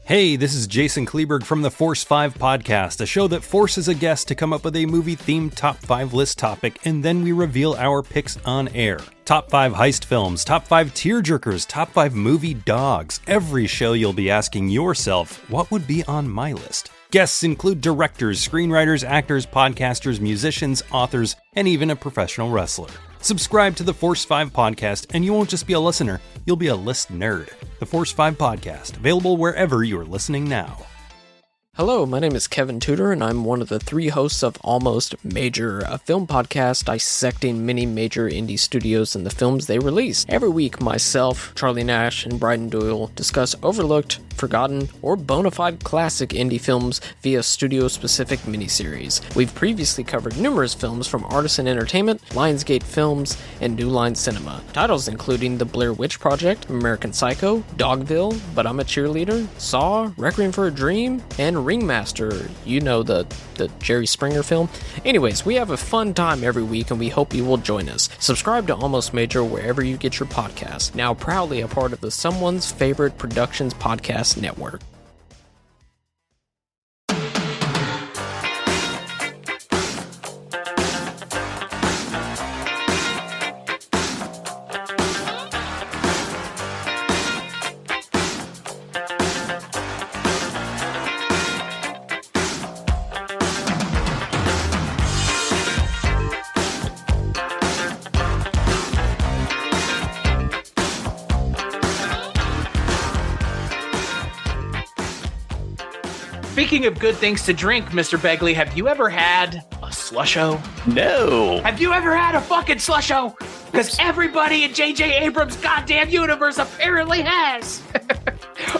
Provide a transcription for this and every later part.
Hey, this is Jason Kleberg from the Force 5 podcast, a show that forces a guest to come up with a movie-themed top 5 list topic, and then we reveal our picks on air. Top 5 heist films, top 5 tearjerkers, top 5 movie dogs. Every show you'll be asking yourself, what would be on my list? Guests include directors, screenwriters, actors, podcasters, musicians, authors, and even a professional wrestler. Subscribe to the Force 5 podcast, and you won't just be a listener, you'll be a list nerd. The Force 5 podcast, available wherever you're listening now. Hello, my name is Kevin Tudor, and I'm one of the 3 hosts of Almost Major, a film podcast dissecting many major indie studios and the films they release. Every week, myself, Charlie Nash, and Bryden Doyle discuss overlooked, forgotten, or bona fide classic indie films via studio-specific miniseries. We've previously covered numerous films from Artisan Entertainment, Lionsgate Films, and New Line Cinema. Titles including The Blair Witch Project, American Psycho, Dogville, But I'm a Cheerleader, Saw, Requiem for a Dream, and Ringmaster, you know, the Jerry Springer film. Anyways, we have a fun time every week, and we hope you will join us. Subscribe to Almost Major wherever you get your podcasts. Now proudly a part of the Someone's Favorite Productions Podcast Network. Speaking of good things to drink, Mr. Begley, have you ever had a slusho? No. Have you ever had a fucking slusho? Because everybody in J.J. Abrams' goddamn universe apparently has.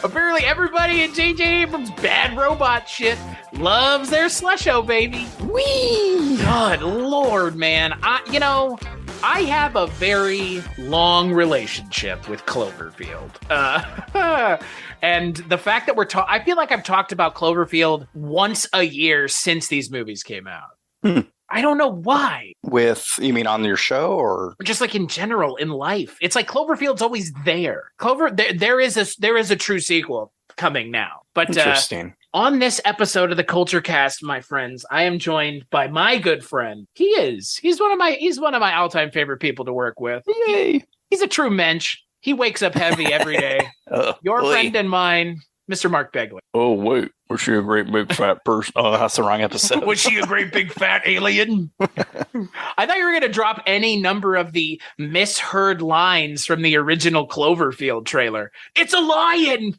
Apparently everybody in J.J. Abrams' bad robot shit loves their slusho, baby. Whee! Good Lord, man. I have a very long relationship with Cloverfield. And the fact that I feel like I've talked about Cloverfield once a year since these movies came out. I don't know why. You mean on your show or just like in general in life? It's like Cloverfield's always there. There is a true sequel coming now. But interesting. On this episode of the Kulturecast, my friends, I am joined by my good friend. He's one of my all-time favorite people to work with. Yay. He's a true mensch. He wakes up heavy every day. Your friend and mine, Mr. Mark Begley. Oh, wait. Was she a great big fat person? Oh, that's the wrong episode. Was she a great big fat alien? I thought you were going to drop any number of the misheard lines from the original Cloverfield trailer. It's a lion!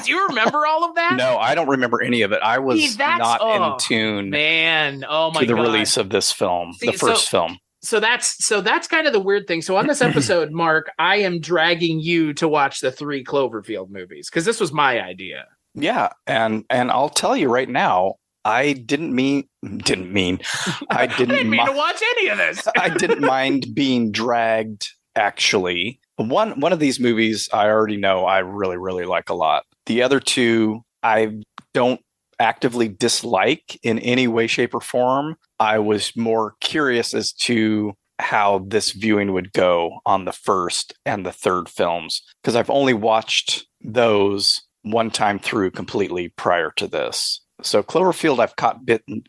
You remember all of that? No, I don't remember any of it. I was not in tune to the release of this film, the first film. So that's kind of the weird thing. So on this episode, Mark, I am dragging you to watch the 3 Cloverfield movies because this was my idea. Yeah, and I'll tell you right now, I didn't mean I didn't mean to watch any of this. I didn't mind being dragged. Actually, one of these movies I already know I really, really like a lot. The other 2 I don't actively dislike in any way, shape, or form. I was more curious as to how this viewing would go on the first and the third films, because I've only watched those one time through completely prior to this. So Cloverfield I've caught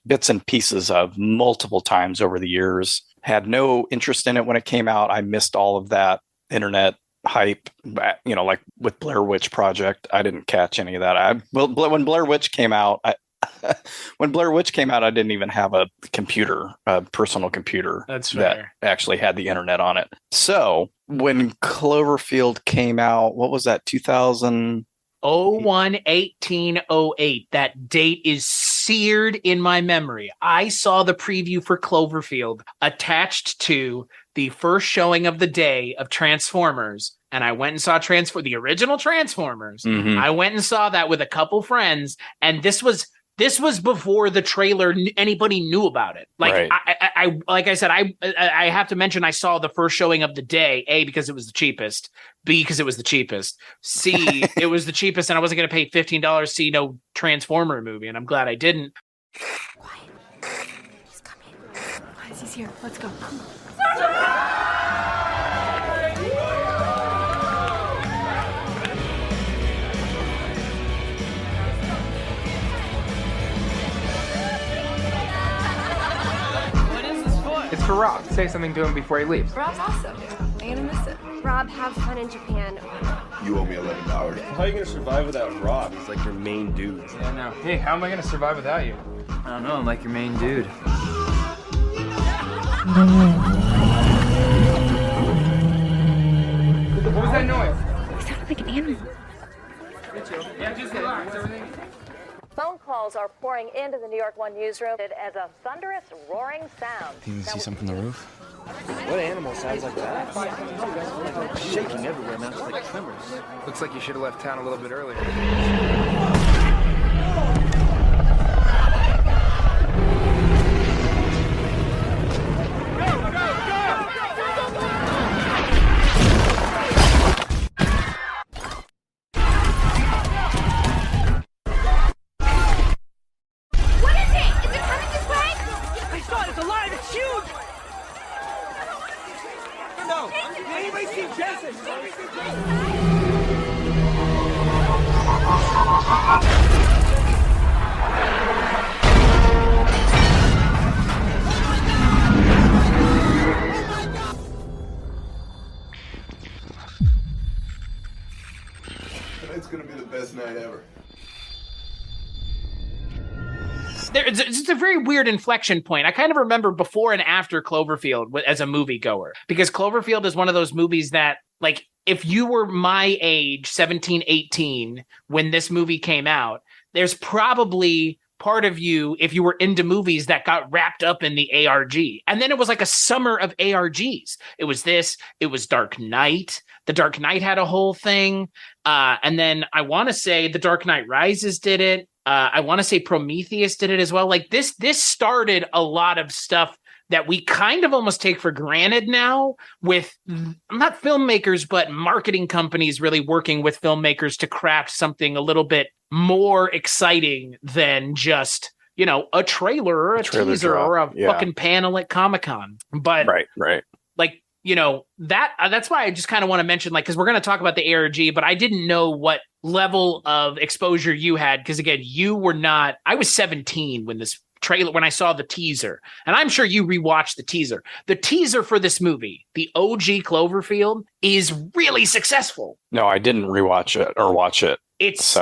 bits and pieces of multiple times over the years. Had no interest in it when it came out. I missed all of that internet hype, like with Blair Witch Project. I didn't catch any of that. When Blair Witch came out, I didn't even have a personal computer that actually had the internet on it. So when Cloverfield came out, what was that, 2000? 1808. That date is seared in my memory. I saw the preview for Cloverfield attached to the first showing of the day of Transformers, and I went and saw the original Transformers. Mm-hmm. I went and saw that with a couple friends, and this was before the trailer anybody knew about it. Like, right. Like I said, I have to mention I saw the first showing of the day, A, because it was the cheapest, B, because it was the cheapest, C, it was the cheapest, and I wasn't going to pay $15 to see no Transformer movie, and I'm glad I didn't. Quiet. He's coming. Guys, he's here. Let's go. for Rob. Say something to him before he leaves. Rob's awesome. I'm gonna miss it. Rob, have fun in Japan. You owe me $11. How are you gonna survive without Rob? He's like your main dude. Yeah, no. Hey, how am I gonna survive without you? I don't know, I'm like your main dude. What was that noise? It sounded like an animal. Yeah, just relax. Everything. Phone calls are pouring into the New York One newsroom as a thunderous, roaring sound. Can you see something from the roof? What animal sounds like that? Shaking everywhere now, it's like tremors. Looks like you should have left town a little bit earlier. It's gonna be the best night ever. It's a very weird inflection point. I kind of remember before and after Cloverfield as a moviegoer, because Cloverfield is one of those movies that, like, if you were my age, 17, 18, when this movie came out, there's probably part of you, if you were into movies, that got wrapped up in the ARG. And then it was like a summer of ARGs. It was this, it was Dark Knight. The Dark Knight had a whole thing. And then I want to say The Dark Knight Rises did it. I want to say Prometheus did it as well. Like this started a lot of stuff that we kind of almost take for granted now, with not filmmakers, but marketing companies really working with filmmakers to craft something a little bit more exciting than just, you know, a trailer or a teaser drop, or a fucking panel at Comic-Con. But right. Like, you know, that's why I just kind of want to mention, like, because we're going to talk about the ARG, but I didn't know what level of exposure you had. Because again, I was 17 when I saw the teaser, and I'm sure you rewatched the teaser. The teaser for this movie, the OG Cloverfield, is really successful. No, I didn't rewatch it or watch it. It's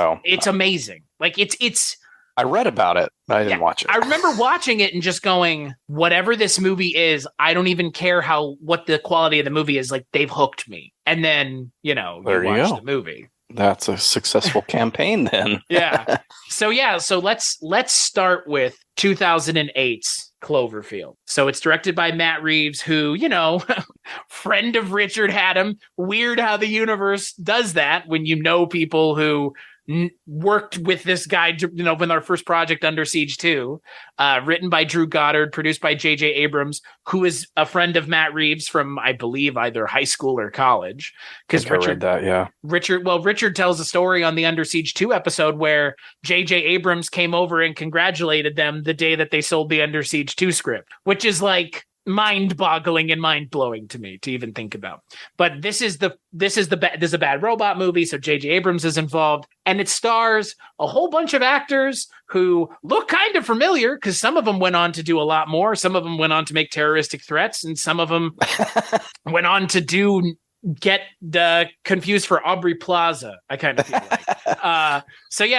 amazing. Like it's. I read about it, but I didn't watch it. I remember watching it and just going, whatever this movie is, I don't even care what the quality of the movie is. Like, they've hooked me. And then, you watch the movie. That's a successful campaign then. Yeah. So let's start with 2008's Cloverfield. So it's directed by Matt Reeves, who, friend of Richard Hatem. Weird how the universe does that when you know people who worked with this guy, when our first project, Under Siege 2, written by Drew Goddard, produced by J.J. Abrams, who is a friend of Matt Reeves from, I believe, either high school or college. Because Richard tells a story on the Under Siege 2 episode where J.J. Abrams came over and congratulated them the day that they sold the Under Siege 2 script, which is like mind-boggling and mind-blowing to me to even think about. But this is a Bad Robot movie, so J.J. Abrams is involved, and it stars a whole bunch of actors who look kind of familiar, because some of them went on to do a lot more. Some of them went on to make terroristic threats, and some of them went on to get confused for Aubrey Plaza, I kind of feel like.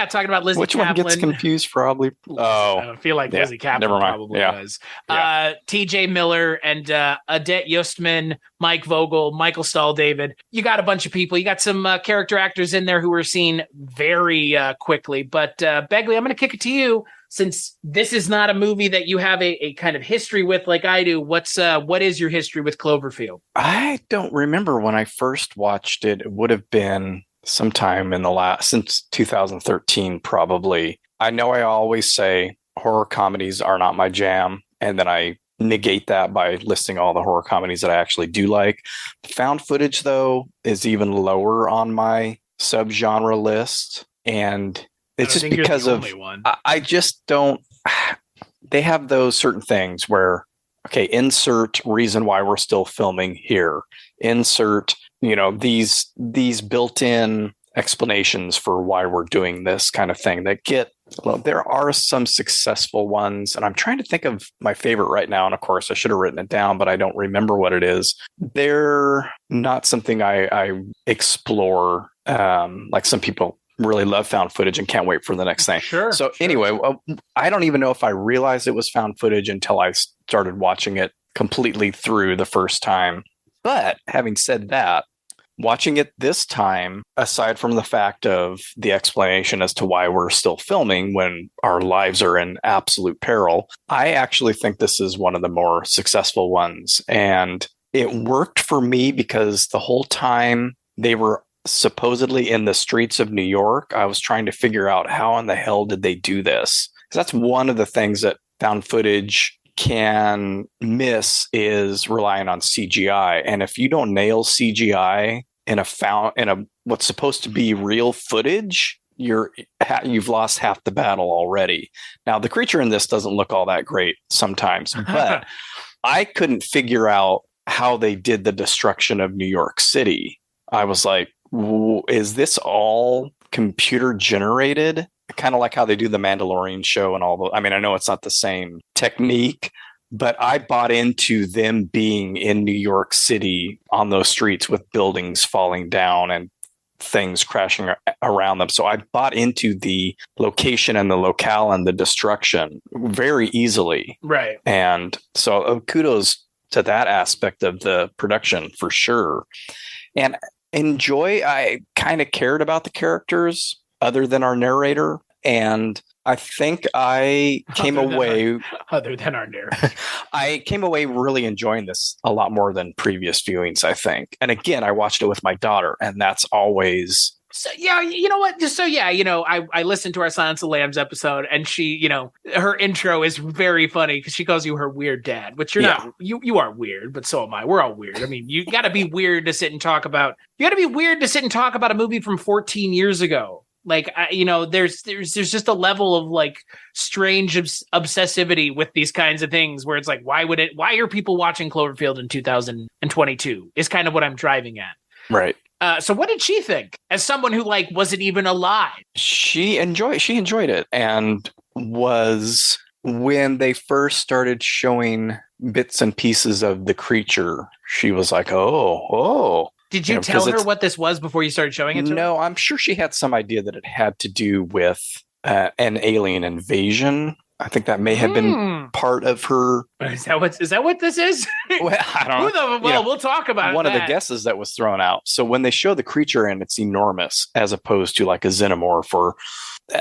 Talking about Lizzie Kaplan. Which one gets confused for Aubrey? I feel like Lizzie Kaplan probably was. TJ Miller and Odette Yustman, Mike Vogel, Michael Stahl-David. You got a bunch of people. You got some character actors in there who were seen very quickly. But Begley, I'm going to kick it to you. Since this is not a movie that you have a kind of history with like I do, what is your history with Cloverfield? I don't remember when I first watched it. It would have been sometime since 2013, probably. I know I always say horror comedies are not my jam, and then I negate that by listing all the horror comedies that I actually do like. Found footage, though, is even lower on my subgenre list, and it's just because of I just don't. They have those certain things where, okay, insert reason why we're still filming here. Insert, these built-in explanations for why we're doing this kind of thing that get Well, there are some successful ones, and I'm trying to think of my favorite right now. And of course, I should have written it down, but I don't remember what it is. They're not something I explore. Like some people really love found footage and can't wait for the next thing. Sure. So anyway, I don't even know if I realized it was found footage until I started watching it completely through the first time. But having said that, watching it this time, aside from the fact of the explanation as to why we're still filming when our lives are in absolute peril, I actually think this is one of the more successful ones. And it worked for me because the whole time they were supposedly in the streets of New York, I was trying to figure out how in the hell did they do this? Because that's one of the things that found footage can miss is relying on CGI. And if you don't nail CGI in a what's supposed to be real footage, you've lost half the battle already. Now, the creature in this doesn't look all that great sometimes, but I couldn't figure out how they did the destruction of New York City. I was like, is this all computer generated? Kind of like how they do the Mandalorian show and all the, I mean, I know it's not the same technique, but I bought into them being in New York City on those streets with buildings falling down and things crashing around them. So I bought into the location and the locale and the destruction very easily. Right. And so kudos to that aspect of the production for sure. And I kind of cared about the characters other than our narrator. And I think I came away other than our narrator. I came away really enjoying this a lot more than previous viewings, I think. And again, I watched it with my daughter, and that's always. So, yeah, you know what? Just so, yeah, I listened to our Silence of the Lambs episode, and she, her intro is very funny because she calls you her weird dad, which you're not. You are weird, but so am I. We're all weird. I mean, you got to be weird to sit and talk about. You got to be weird to sit and talk about a movie from 14 years ago. Like, there's just a level of like strange obsessivity with these kinds of things where it's like, why are people watching Cloverfield in 2022 is kind of what I'm driving at. Right. So what did she think as someone who like wasn't even alive? She enjoyed it, and was when they first started showing bits and pieces of the creature, she was like, oh. Did you tell her what this was before you started showing it to her? No, I'm sure she had some idea that it had to do with an alien invasion. I think that may have been part of her. Is that what this is? Well, I don't know. We'll talk about one of the guesses that was thrown out. So when they show the creature and it's enormous, as opposed to like a xenomorph or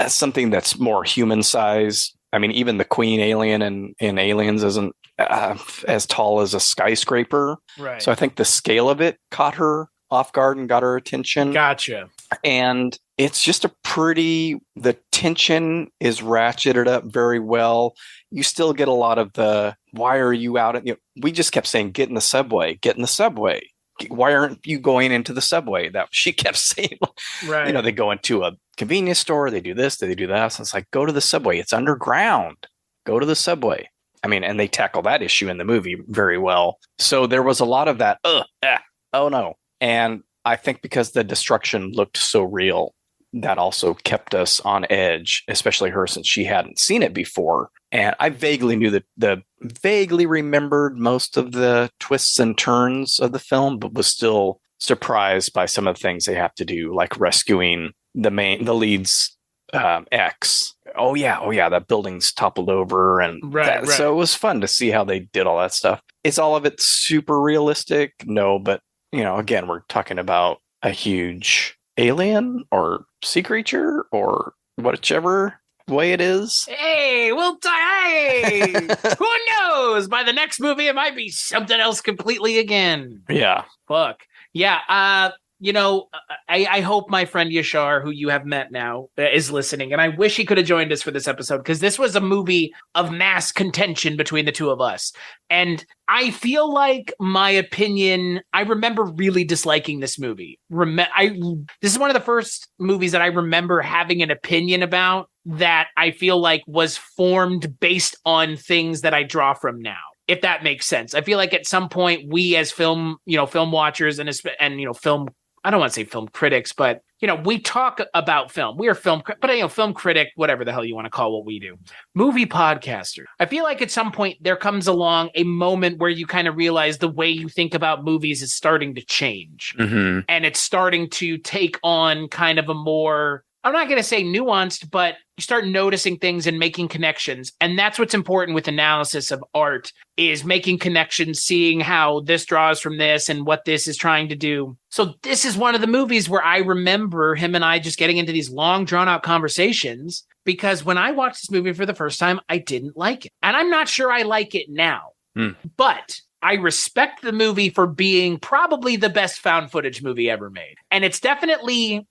something that's more human size. I mean, even the queen alien in Aliens isn't as tall as a skyscraper. Right. So I think the scale of it caught her off guard and got her attention. Gotcha. And it's just the tension is ratcheted up very well. You still get a lot of the, why are you out? We just kept saying, get in the subway. Why aren't you going into the subway? That she kept saying, right. They go into a convenience store, they do this, they do that. So it's like, go to the subway. It's underground. Go to the subway. I mean, and they tackle that issue in the movie very well. So there was a lot of that, oh no. And I think because the destruction looked so real, that also kept us on edge, especially her, since she hadn't seen it before. And I vaguely knew vaguely remembered most of the twists and turns of the film, but was still surprised by some of the things they have to do, like rescuing the lead's ex. Oh yeah, that building's toppled over, and right. So it was fun to see how they did all that stuff. Is all of it super realistic? No, but again, we're talking about a huge alien or sea creature or whichever way it is. Hey, who knows? By the next movie, it might be something else completely again. Yeah. Fuck. Yeah. I hope my friend Yashar, who you have met now, is listening. And I wish he could have joined us for this episode, because this was a movie of mass contention between the two of us. And I feel like my opinion, I remember really disliking this movie. This is one of the first movies that I remember having an opinion about that I feel like was formed based on things that I draw from now, if that makes sense. I feel like at some point we as film watchers and film I don't want to say film critics, but we talk about film. We are film critic, whatever the hell you want to call what we do. Movie podcaster. I feel like at some point there comes along a moment where you kind of realize the way you think about movies is starting to change. Mm-hmm. And it's starting to take on kind of a more, I'm not going to say nuanced, but you start noticing things and making connections. And that's what's important with analysis of art, is making connections, seeing how this draws from this and what this is trying to do. So this is one of the movies where I remember him and I just getting into these long, drawn out conversations, because when I watched this movie for the first time, I didn't like it. And I'm not sure I like it now, but I respect the movie for being probably the best found footage movie ever made. And it's definitely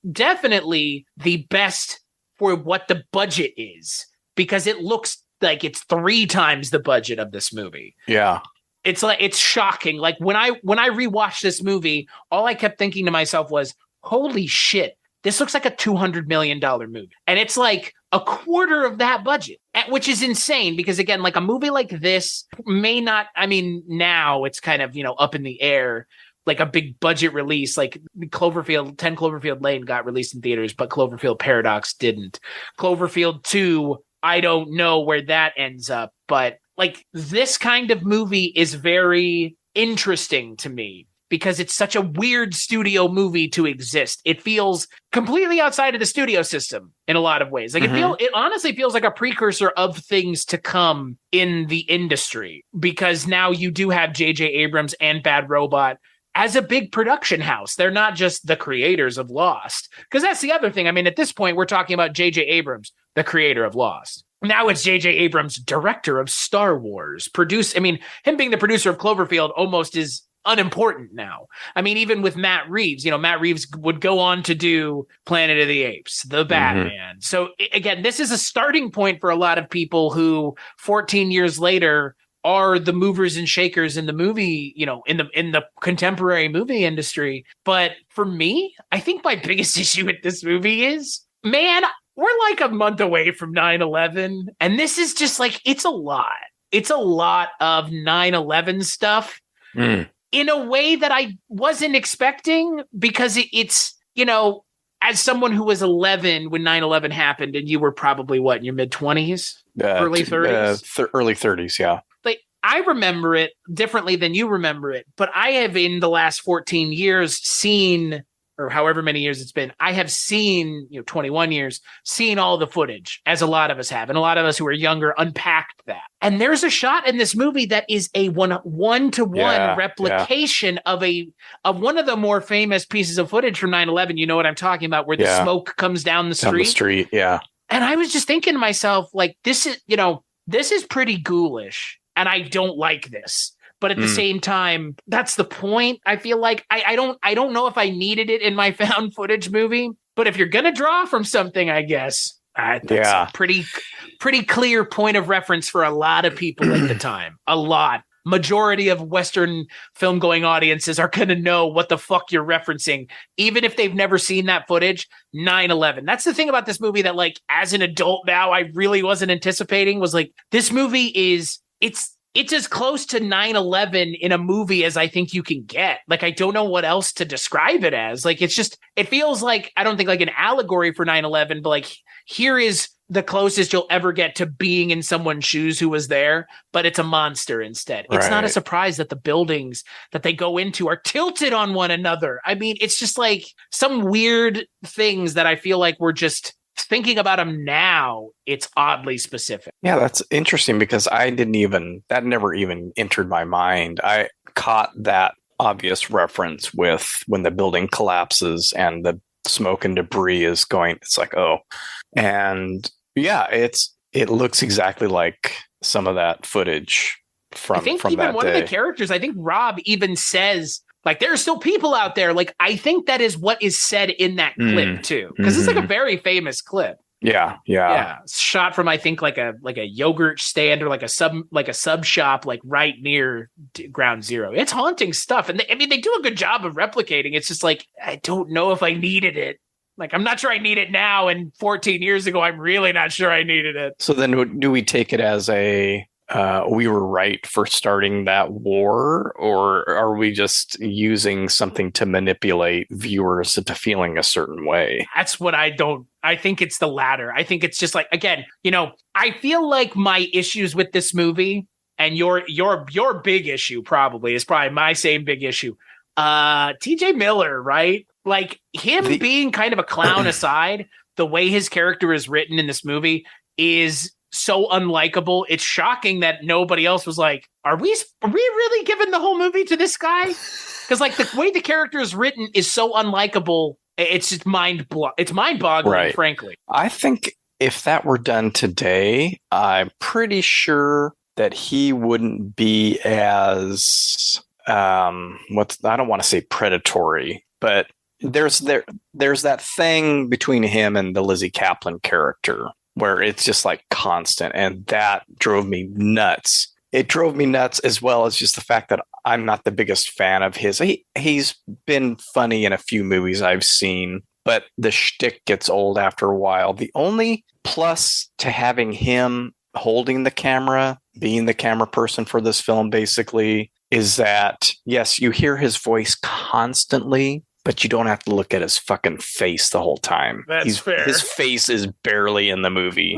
the best for what the budget is, because it looks like it's 3 times the budget of this movie. Yeah. It's shocking. Like when I rewatched this movie, all I kept thinking to myself was, holy shit, this looks like a $200 million movie. And it's like a quarter of that budget, which is insane, because again, like a movie like this may not, I mean, now it's kind of, up in the air, like a big budget release, like 10 Cloverfield Lane got released in theaters, but Cloverfield Paradox didn't. Cloverfield 2, I don't know where that ends up, but like this kind of movie is very interesting to me, because it's such a weird studio movie to exist. It feels completely outside of the studio system in a lot of ways. Like it honestly feels like a precursor of things to come in the industry, because now you do have J.J. Abrams and Bad Robot as a big production house. They're not just the creators of Lost, because that's the other thing. I mean, at this point, we're talking about J.J. Abrams, the creator of Lost. Now it's J.J. Abrams, director of Star Wars. Him being the producer of Cloverfield almost is unimportant now. I mean, even with Matt Reeves, Matt Reeves would go on to do Planet of the Apes, The Batman. So again, this is a starting point for a lot of people who 14 years later are the movers and shakers in the movie, in the contemporary movie industry. But for me, I think my biggest issue with this movie is, man, we're like a month away from 9/11, and this is just like, it's a lot. It's a lot of 9/11 stuff in a way that I wasn't expecting, because it's, as someone who was 11 when 9/11 happened, and you were probably in your mid-20s, early 30s? Early 30s, yeah. Like, I remember it differently than you remember it, but I have in the last 14 years seen, or however many years it's been, I have seen, 21 years, seen all the footage, as a lot of us have. And a lot of us who are younger unpacked that. And there's a shot in this movie that is a one-to-one replication of one of the more famous pieces of footage from 9/11. You know what I'm talking about, where the smoke comes down the street. Down the street, yeah. And I was just thinking to myself, like, this is pretty ghoulish, and I don't like this. But at the same time, that's the point. I feel like I don't know if I needed it in my found footage movie. But if you're gonna draw from something, I guess that's a pretty clear point of reference for a lot of people at the time. A lot. Majority of Western film going audiences are gonna know what the fuck you're referencing, even if they've never seen that footage. 9/11. That's the thing about this movie that, like, as an adult now, I really wasn't anticipating, was like, this movie is it's as close to 9/11 in a movie as I think you can get. Like, I don't know what else to describe it as. Like, it feels like, I don't think like an allegory for 9/11, but like, here is the closest you'll ever get to being in someone's shoes who was there, but it's a monster instead. It's not a surprise that the buildings that they go into are tilted on one another. I mean, it's just like some weird things that I feel like we're just thinking about them now. It's oddly specific. Yeah, that's interesting, because that never even entered my mind. I caught that obvious reference with when the building collapses and the smoke and debris is going. It's like, oh, and yeah, it looks exactly like some of that footage from. I think from even one day. of the characters, I think Rob even says, like, there are still people out there. Like, I think that is what is said in that clip too, because it's like a very famous clip. Yeah. It's shot from, I think, like a yogurt stand or like a sub shop, like right near Ground Zero. It's haunting stuff, and they do a good job of replicating. It's just like, I don't know if I needed it. Like, I'm not sure I need it now, and 14 years ago, I'm really not sure I needed it. So then, do we take it as a we were right for starting that war, or are we just using something to manipulate viewers into feeling a certain way? That's what I think it's the latter. I think it's just like, again, I feel like my issues with this movie and your big issue is probably my same big issue. TJ Miller, right? Like him being kind of a clown aside, the way his character is written in this movie is so unlikable. It's shocking that nobody else was like, are we really giving the whole movie to this guy? Because like the way the character is written is so unlikable. It's just mind-boggling, right. Frankly. I think if that were done today, I'm pretty sure that he wouldn't be as I don't want to say predatory, but there's that thing between him and the Lizzie Kaplan character where it's just like constant, and that drove me nuts. It drove me nuts, as well as just the fact that I'm not the biggest fan of his. He's been funny in a few movies I've seen, but the shtick gets old after a while. The only plus to having him holding the camera, being the camera person for this film, basically, is that, yes, you hear his voice constantly, but you don't have to look at his fucking face the whole time. That's fair. His face is barely in the movie.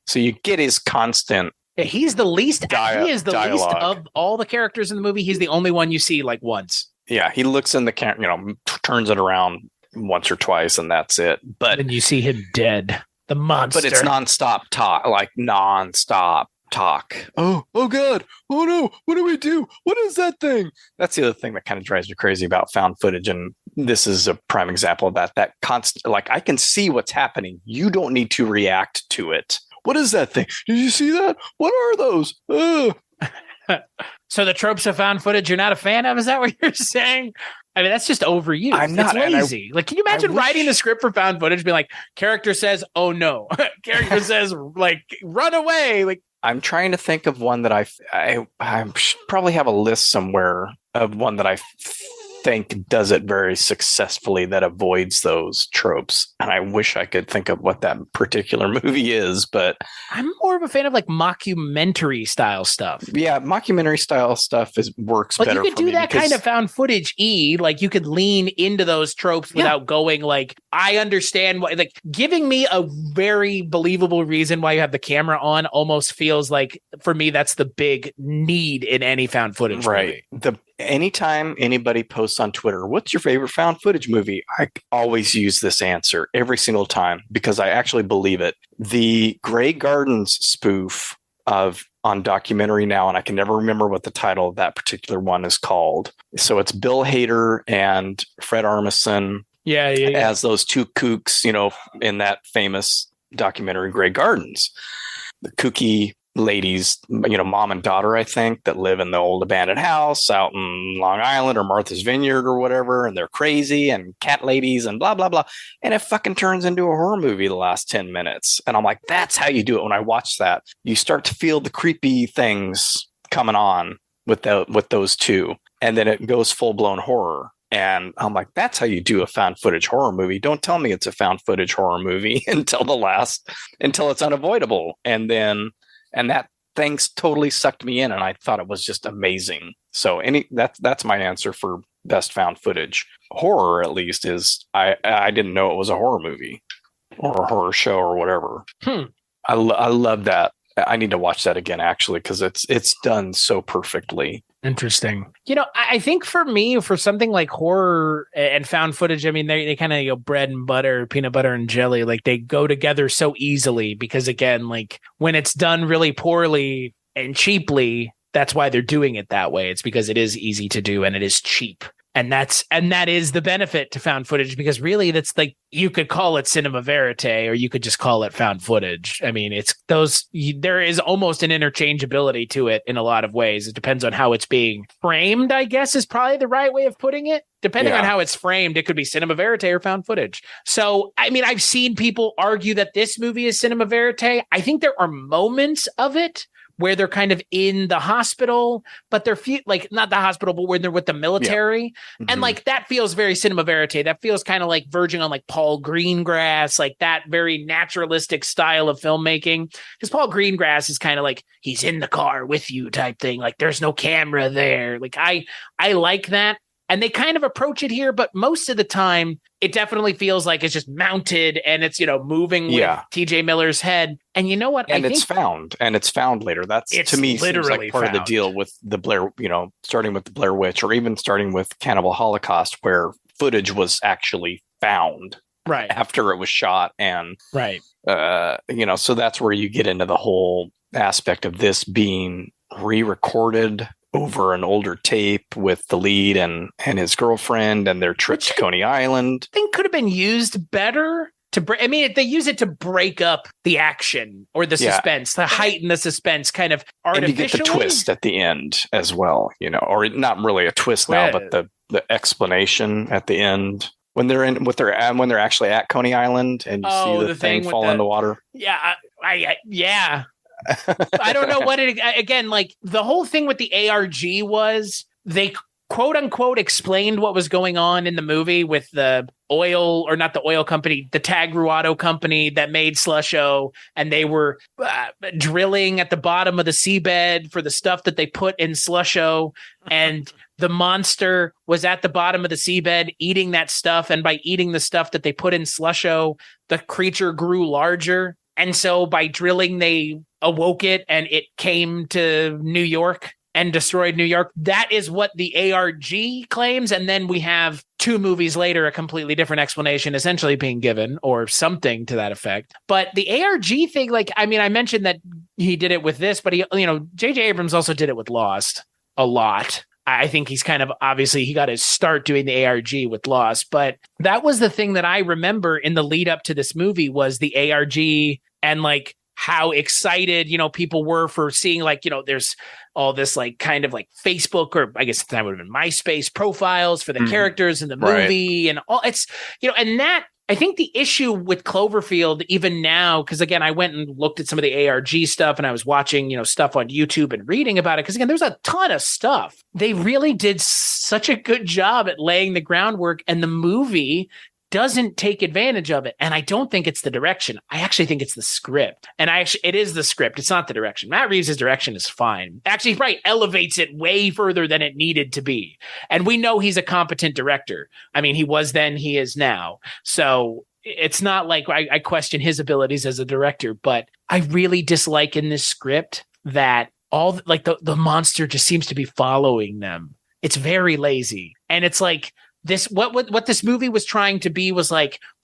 So you get his constant he's the least he is the dialogue. least of all the characters in the movie. He's the only one you see like once. Yeah, he looks in the camera, turns it around once or twice, and that's it. But then you see him dead. The monster. But it's nonstop talk, like nonstop talk. Oh God. Oh no. What do we do? What is that thing? That's the other thing that kind of drives me crazy about found footage. And this is a prime example of that. That constant, like, I can see what's happening. You don't need to react to it. What is that thing? Did you see that? What are those? So the tropes of found footage you're not a fan of? Is that what you're saying? I mean, that's just overused. I'm not. It's lazy. Like, can you imagine writing the script for found footage, being like, character says, "Oh no," character says, like, "Run away." Like, I'm trying to think of one that I probably have a list somewhere of one that I think does it very successfully that avoids those tropes. And I wish I could think of what that particular movie is, but I'm more of a fan of like mockumentary style stuff. Yeah, mockumentary style stuff works better. Like, you could do that kind of found footage like you could lean into those tropes without going like, I understand what, like, giving me a very believable reason why you have the camera on almost feels like, for me, that's the big need in any found footage movie. Anytime anybody posts on Twitter, what's your favorite found footage movie? I always use this answer every single time because I actually believe it. The Grey Gardens spoof on Documentary Now, and I can never remember what the title of that particular one is called. So it's Bill Hader and Fred Armisen as those two kooks, in that famous documentary Grey Gardens. The kooky ladies, mom and daughter, I think, that live in the old abandoned house out in Long Island or Martha's Vineyard or whatever, and they're crazy and cat ladies and blah, blah, blah. And it fucking turns into a horror movie the last 10 minutes. And I'm like, that's how you do it. When I watch that, you start to feel the creepy things coming on with those two. And then it goes full-blown horror. And I'm like, that's how you do a found footage horror movie. Don't tell me it's a found footage horror movie until it's unavoidable. And that thing's totally sucked me in, and I thought it was just amazing. So that's my answer for best found footage. Horror, at least, is I didn't know it was a horror movie or a horror show or whatever. I love that. I need to watch that again, actually, because it's done so perfectly. Interesting. I think for me, for something like horror and found footage, I mean, they kind of go bread and butter, peanut butter and jelly. Like, they go together so easily because, again, like, when it's done really poorly and cheaply, that's why they're doing it that way. It's because it is easy to do and it is cheap. And that is the benefit to found footage, because really that's like, you could call it cinema verite or you could just call it found footage. I mean, there is almost an interchangeability to it in a lot of ways. It depends on how it's being framed, I guess, is probably the right way of putting it. Depending on how it's framed, it could be cinema verite or found footage. So, I mean, I've seen people argue that this movie is cinema verite. I think there are moments of it, where they're kind of in the hospital, but they're like not the hospital, but when they're with the military. Yeah. And like that feels very cinema verite. That feels kind of like verging on like Paul Greengrass, like that very naturalistic style of filmmaking. Because Paul Greengrass is kind of like he's in the car with you type thing. Like there's no camera there. Like I like that. And they kind of approach it here, but most of the time, it definitely feels like it's just mounted and it's, moving with TJ Miller's head. And you know what? And it's found later. That's to me seems like part of the deal with the Blair, starting with the Blair Witch or even starting with Cannibal Holocaust, where footage was actually found right after it was shot. And, right. So that's where you get into the whole aspect of this being re-recorded over an older tape with the lead and his girlfriend and their trip to Coney Island. I think could have been used better they use it to break up the action or the suspense, to heighten the suspense kind of artificially. And you get the twist at the end as well, or not really a twist now, but the explanation at the end when they're when they're actually at Coney Island and you see the thing fall in the water. Yeah. Yeah. I don't know what again, like the whole thing with the ARG was they quote unquote explained what was going on in the movie with the oil, or not the oil company, the Tag Ruado company that made Slusho, and they were drilling at the bottom of the seabed for the stuff that they put in Slusho, and the monster was at the bottom of the seabed eating that stuff, and by eating the stuff that they put in Slusho, the creature grew larger. And so by drilling, they awoke it and it came to New York and destroyed New York. That is what the ARG claims. And then we have 2 movies later, a completely different explanation essentially being given or something to that effect. But the ARG thing, I mentioned that he did it with this, but J.J. Abrams also did it with Lost a lot. I think he's kind of obviously he got his start doing the ARG with Lost, but that was the thing that I remember in the lead up to this movie was the ARG and like how excited, people were for seeing there's all this kind of Facebook, or I guess that would have been MySpace profiles for the characters in the movie and all it's, and that I think the issue with Cloverfield, even now, because again, I went and looked at some of the ARG stuff and I was watching, stuff on YouTube and reading about it. Because again, there's a ton of stuff. They really did such a good job at laying the groundwork, and the movie doesn't take advantage of it. And I don't think it's the direction. I actually think it's the script. And it is the script. It's not the direction. Matt Reeves' direction is fine. Actually, he probably elevates it way further than it needed to be. And we know he's a competent director. I mean, he was then, he is now. So it's not like I question his abilities as a director, but I really dislike in this script that all the monster just seems to be following them. It's very lazy. And it's like, what this movie was trying to be was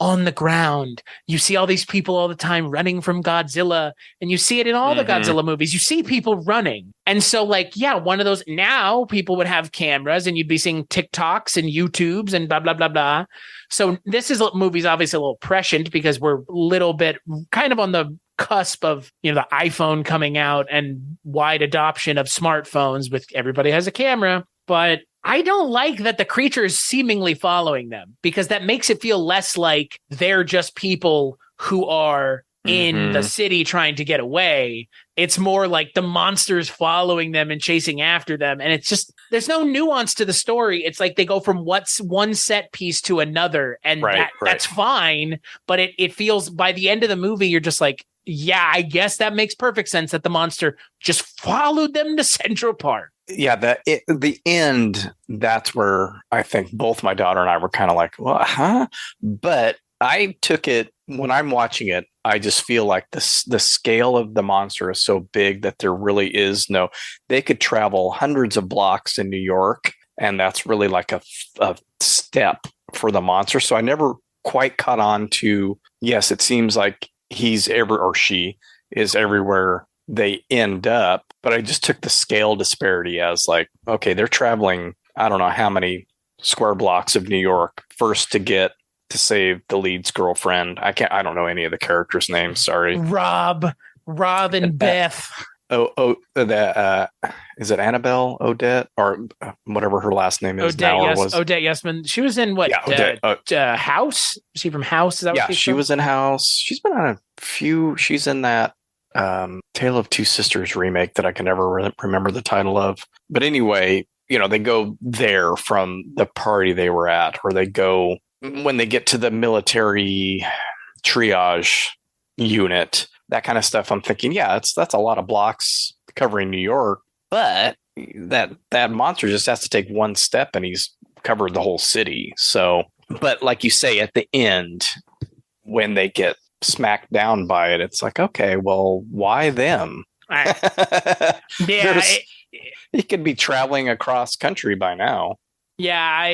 on the ground. You see all these people all the time running from Godzilla, and you see it in all the Godzilla movies. You see people running. And so one of those, now people would have cameras and you'd be seeing TikToks and YouTubes and blah, blah, blah, blah. So this movie's obviously a little prescient because we're a little bit kind of on the cusp of, the iPhone coming out and wide adoption of smartphones with everybody has a camera. But I don't like that the creature is seemingly following them, because that makes it feel less like they're just people who are in the city trying to get away. It's more like the monster's following them and chasing after them. And it's just, there's no nuance to the story. It's like they go from what's one set piece to another, and that's fine. But it feels by the end of the movie, you're just like, yeah, I guess that makes perfect sense that the monster just followed them to Central Park. Yeah, the end, that's where I think both my daughter and I were kind of like, well, huh? But I took it, when I'm watching it, I just feel like the scale of the monster is so big that there really is they could travel hundreds of blocks in New York, and that's really like a step for the monster. So I never quite caught on to, yes, it seems like she is everywhere they end up, but I just took the scale disparity as okay, they're traveling, I don't know how many square blocks of New York first to save the lead's girlfriend. I don't know any of the characters' names. Sorry. Rob and Beth. Is it Annabelle Odette or whatever her last name is now? Odette Yesman. She was in what? Yeah, House? Is she from House? Is that what she was in House. She's been on a few. She's in that Tale of Two Sisters remake that I can never remember the title of. But anyway, they go there from the party they were at, or they go when they get to the military triage unit, that kind of stuff. I'm thinking, yeah, that's a lot of blocks covering New York, but that monster just has to take one step and he's covered the whole city. So, but like you say, at the end, when they get smacked down by it, it's like, okay, well, why them? Yeah, he could be traveling across country by now. Yeah,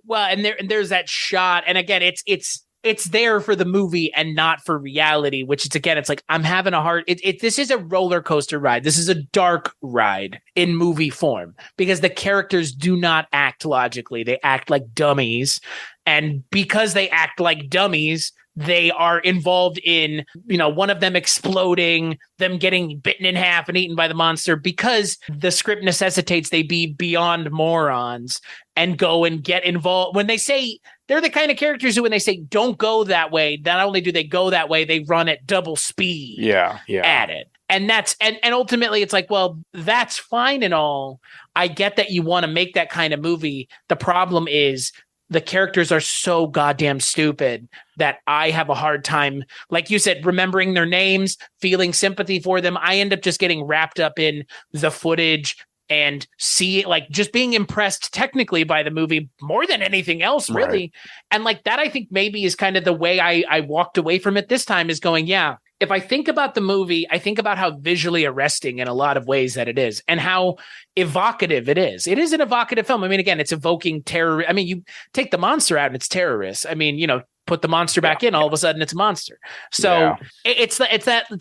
and there's that shot, and again, it's there for the movie and not for reality, which it's like I'm having a hard. This is a roller coaster ride. This is a dark ride in movie form because the characters do not act logically; they act like dummies, and because they act like dummies, they are involved in, one of them exploding, them getting bitten in half and eaten by the monster because the script necessitates they be beyond morons and go and get involved. When they say they're the kind of characters who, when they say don't go that way, not only do they go that way, they run at double speed at it. And that's and ultimately it's like, well, that's fine and all. I get that you want to make that kind of movie. The problem is the characters are so goddamn stupid that I have a hard time, like you said, remembering their names, feeling sympathy for them. I end up just getting wrapped up in the footage and just being impressed technically by the movie more than anything else, really. Right. And like that, I think maybe is kind of the way I walked away from it this time, is going, yeah, if I think about the movie, I think about how visually arresting in a lot of ways that it is and how evocative it is. It is an evocative film. I mean, again, it's evoking terror. I mean, you take the monster out and it's terrorists. I mean, put the monster back in, all of a sudden it's a monster. So it's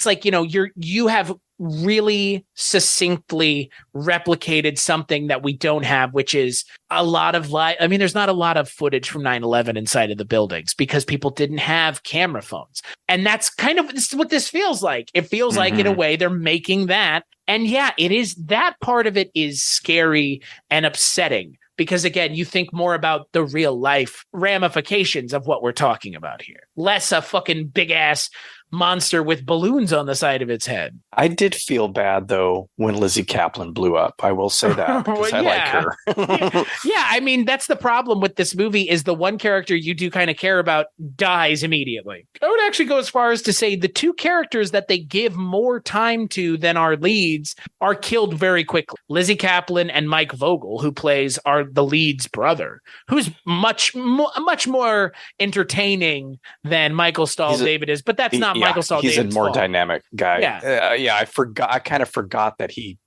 like, you have really succinctly replicated something that we don't have, which is a lot of there's not a lot of footage from 9/11 inside of the buildings because people didn't have camera phones. And that's kind of what this feels like. It feels like in a way they're making that. And yeah, it is, that part of it is scary and upsetting. Because again, you think more about the real life ramifications of what we're talking about here. Less a fucking big ass monster with balloons on the side of its head. I did feel bad though when Lizzie Kaplan blew up. I will say that because I like her. Yeah, I mean, that's the problem with this movie is the one character you do kind of care about dies immediately. I would actually go as far as to say the two characters that they give more time to than our leads are killed very quickly. Lizzie Kaplan and Mike Vogel, who plays the lead's brother, who's much more entertaining than Michael Stahl David is, but that's not Michael Stahl David's He's a more fault. dynamic guy. Yeah. I kind of forgot that he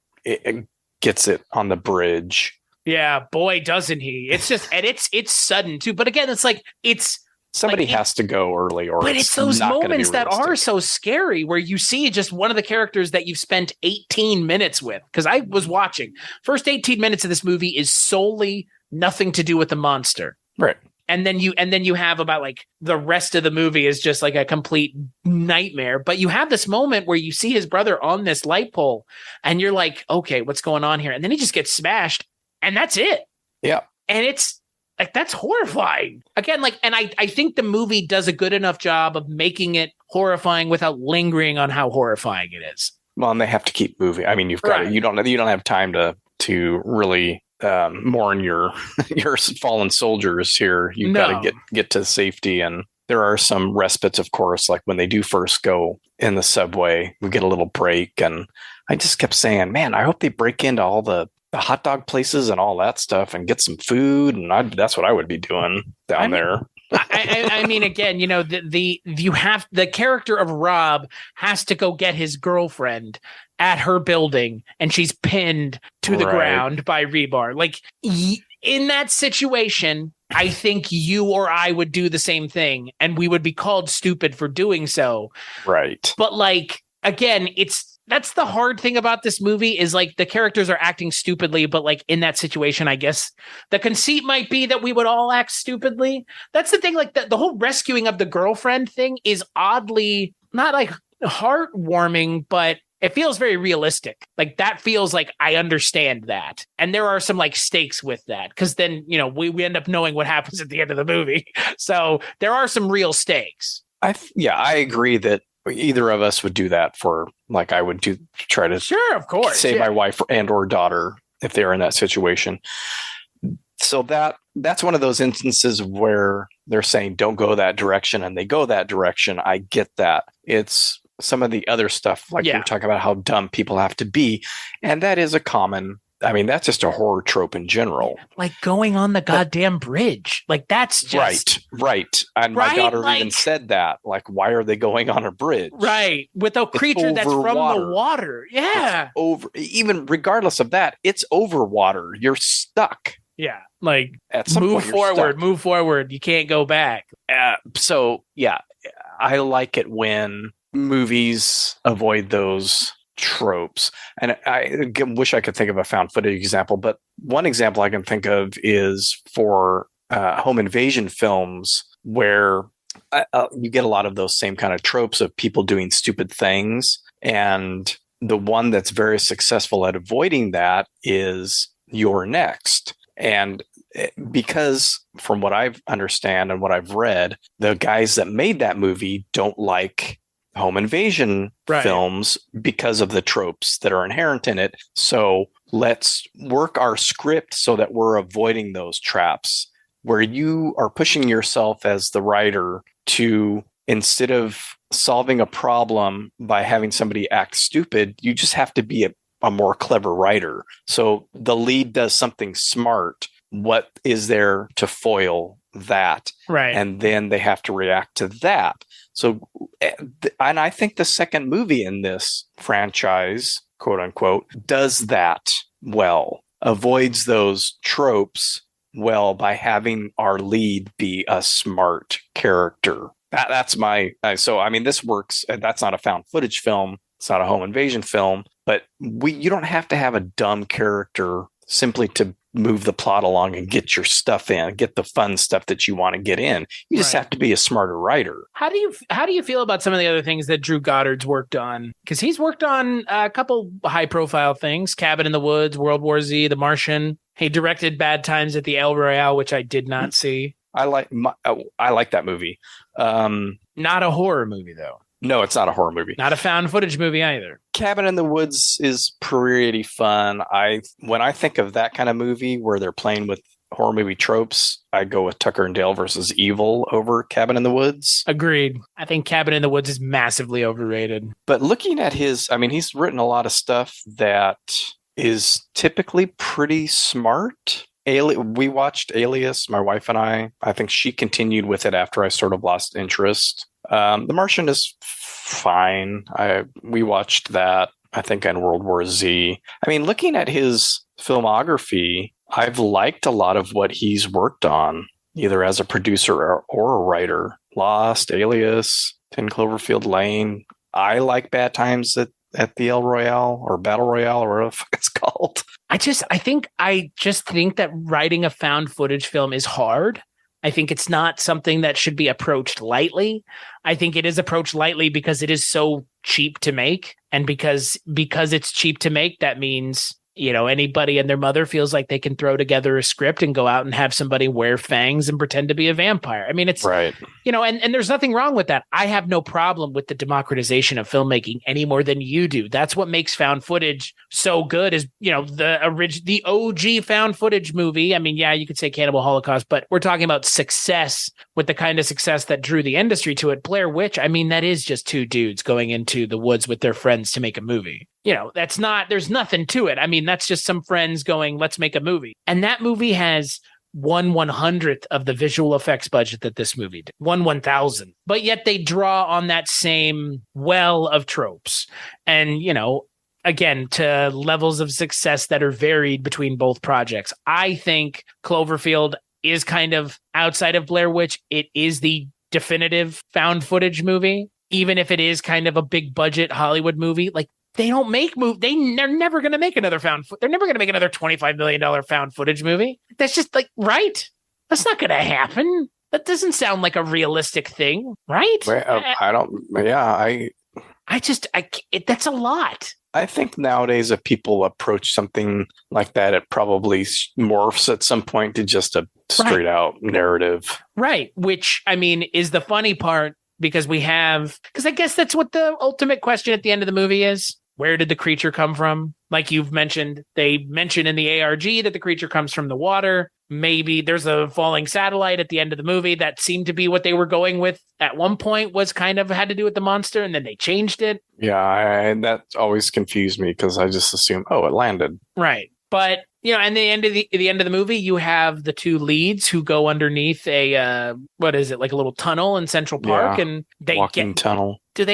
gets it on the bridge. Yeah, boy, doesn't he? It's just, and it's sudden too. But again, it's like somebody has to go early, or but it's those moments that are so scary where you see just one of the characters that you've spent 18 minutes with. Because I was watching, first 18 minutes of this movie is solely nothing to do with the monster, right? And then you have about like the rest of the movie is just like a complete nightmare. But you have this moment where you see his brother on this light pole and you're like, okay, what's going on here? And then he just gets smashed and that's it. Yeah. And it's like, that's horrifying. Again, like, and I think the movie does a good enough job of making it horrifying without lingering on how horrifying it is. Well, and they have to keep moving. I mean, you've got you don't have time to really mourn your fallen soldiers here. You've got to get to safety, and there are some respites, of course, like when they do first go in the subway, we get a little break. And I just kept saying, man, I hope they break into all the hot dog places and all that stuff and get some food. And that's what I would be doing down there. I mean, again, you have the character of Rob has to go get his girlfriend at her building, and she's pinned to the ground by rebar. Like in that situation, I think you or I would do the same thing, and we would be called stupid for doing so. Right. But like, again, that's the hard thing about this movie is like the characters are acting stupidly, but like in that situation, I guess the conceit might be that we would all act stupidly. That's the thing. Like the whole rescuing of the girlfriend thing is oddly not like heartwarming, but it feels very realistic. Like that feels like I understand that. And there are some like stakes with that. Cause then, we end up knowing what happens at the end of the movie. So there are some real stakes. I agree that either of us would do that for, like, I would try to Sure, of course. save yeah. my wife and or daughter if they're in that situation. So that's one of those instances where they're saying don't go that direction, and they go that direction. I get that. It's some of the other stuff, like you're talking about how dumb people have to be, and that is a common. I mean, that's just a horror trope in general. Like going on the goddamn bridge. Like that's just right. And my daughter even said that. Like, why are they going on a bridge? Right. With a creature that's from the water. Yeah. Even regardless of that, it's over water. You're stuck. Yeah. Like at some move point, move forward. You can't go back. So yeah, I like it when movies avoid those tropes. And I wish I could think of a found footage example, but one example I can think of is for home invasion films where you get a lot of those same kind of tropes of people doing stupid things. And the one that's very successful at avoiding that is You're Next. And because from what I understand and what I've read, the guys that made that movie don't like home invasion films because of the tropes that are inherent in it. So let's work our script so that we're avoiding those traps where you are pushing yourself as the writer to, instead of solving a problem by having somebody act stupid, you just have to be a more clever writer. So the lead does something smart. What is there to foil that? Right. And then they have to react to that. So, and I think the second movie in this franchise, quote unquote, does that well, avoids those tropes well by having our lead be a smart character. That's my, so I mean, this works. That's not a found footage film. It's not a home invasion film, but you don't have to have a dumb character simply to move the plot along and get your stuff in, get the fun stuff that you want to get in. You just have to be a smarter writer. How do you feel about some of the other things that Drew Goddard's worked on? Because he's worked on a couple high profile things: Cabin in the Woods, World War Z, The Martian. He directed Bad Times at the El Royale, which I did not see. I like that movie. Not a horror movie though. No, it's not a horror movie. Not a found footage movie either. Cabin in the Woods is pretty fun. When I think of that kind of movie where they're playing with horror movie tropes, I go with Tucker and Dale versus Evil over Cabin in the Woods. Agreed. I think Cabin in the Woods is massively overrated. But looking at he's written a lot of stuff that is typically pretty smart. We watched Alias, my wife and I. I think she continued with it after I sort of lost interest. The Martian is fine. We watched that, I think, in World War Z. I mean, looking at his filmography, I've liked a lot of what he's worked on, either as a producer or a writer. Lost, Alias, 10 Cloverfield Lane. I like Bad Times at the El Royale or Battle Royale or whatever it's called. I just think that writing a found footage film is hard. I think it's not something that should be approached lightly. I think it is approached lightly because it is so cheap to make. And because it's cheap to make, that means, anybody and their mother feels like they can throw together a script and go out and have somebody wear fangs and pretend to be a vampire. I mean, it's right. And there's nothing wrong with that. I have no problem with the democratization of filmmaking any more than you do. That's what makes found footage so good is, the OG found footage movie. I mean, yeah, you could say Cannibal Holocaust, but we're talking about success with the kind of success that drew the industry to it. Blair Witch, I mean, that is just two dudes going into the woods with their friends to make a movie. There's nothing to it. I mean, that's just some friends going, let's make a movie. And that movie has 1/100th of the visual effects budget that this movie did. 1/1000. But yet they draw on that same well of tropes. And, again, to levels of success that are varied between both projects. I think Cloverfield is kind of outside of Blair Witch. It is the definitive found footage movie, even if it is kind of a big budget Hollywood movie. Like, they don't make they're never going to make another they're never going to make another $25 million found footage movie. That's just right. That's not going to happen. That doesn't sound like a realistic thing, right? That's a lot. I think nowadays if people approach something like that, it probably morphs at some point to just a straight out narrative. Right. Which, I mean, is the funny part because I guess that's what the ultimate question at the end of the movie is. Where did the creature come from? Like you've mentioned, they mention in the ARG that the creature comes from the water. Maybe there's a falling satellite at the end of the movie. That seemed to be what they were going with at one point, was kind of had to do with the monster, and then they changed it. Yeah, that always confused me because I just assumed, it landed. Right. But, and the end of the movie, you have the two leads who go underneath a, what is it, like a little tunnel in Central Park, and they walking tunnel. I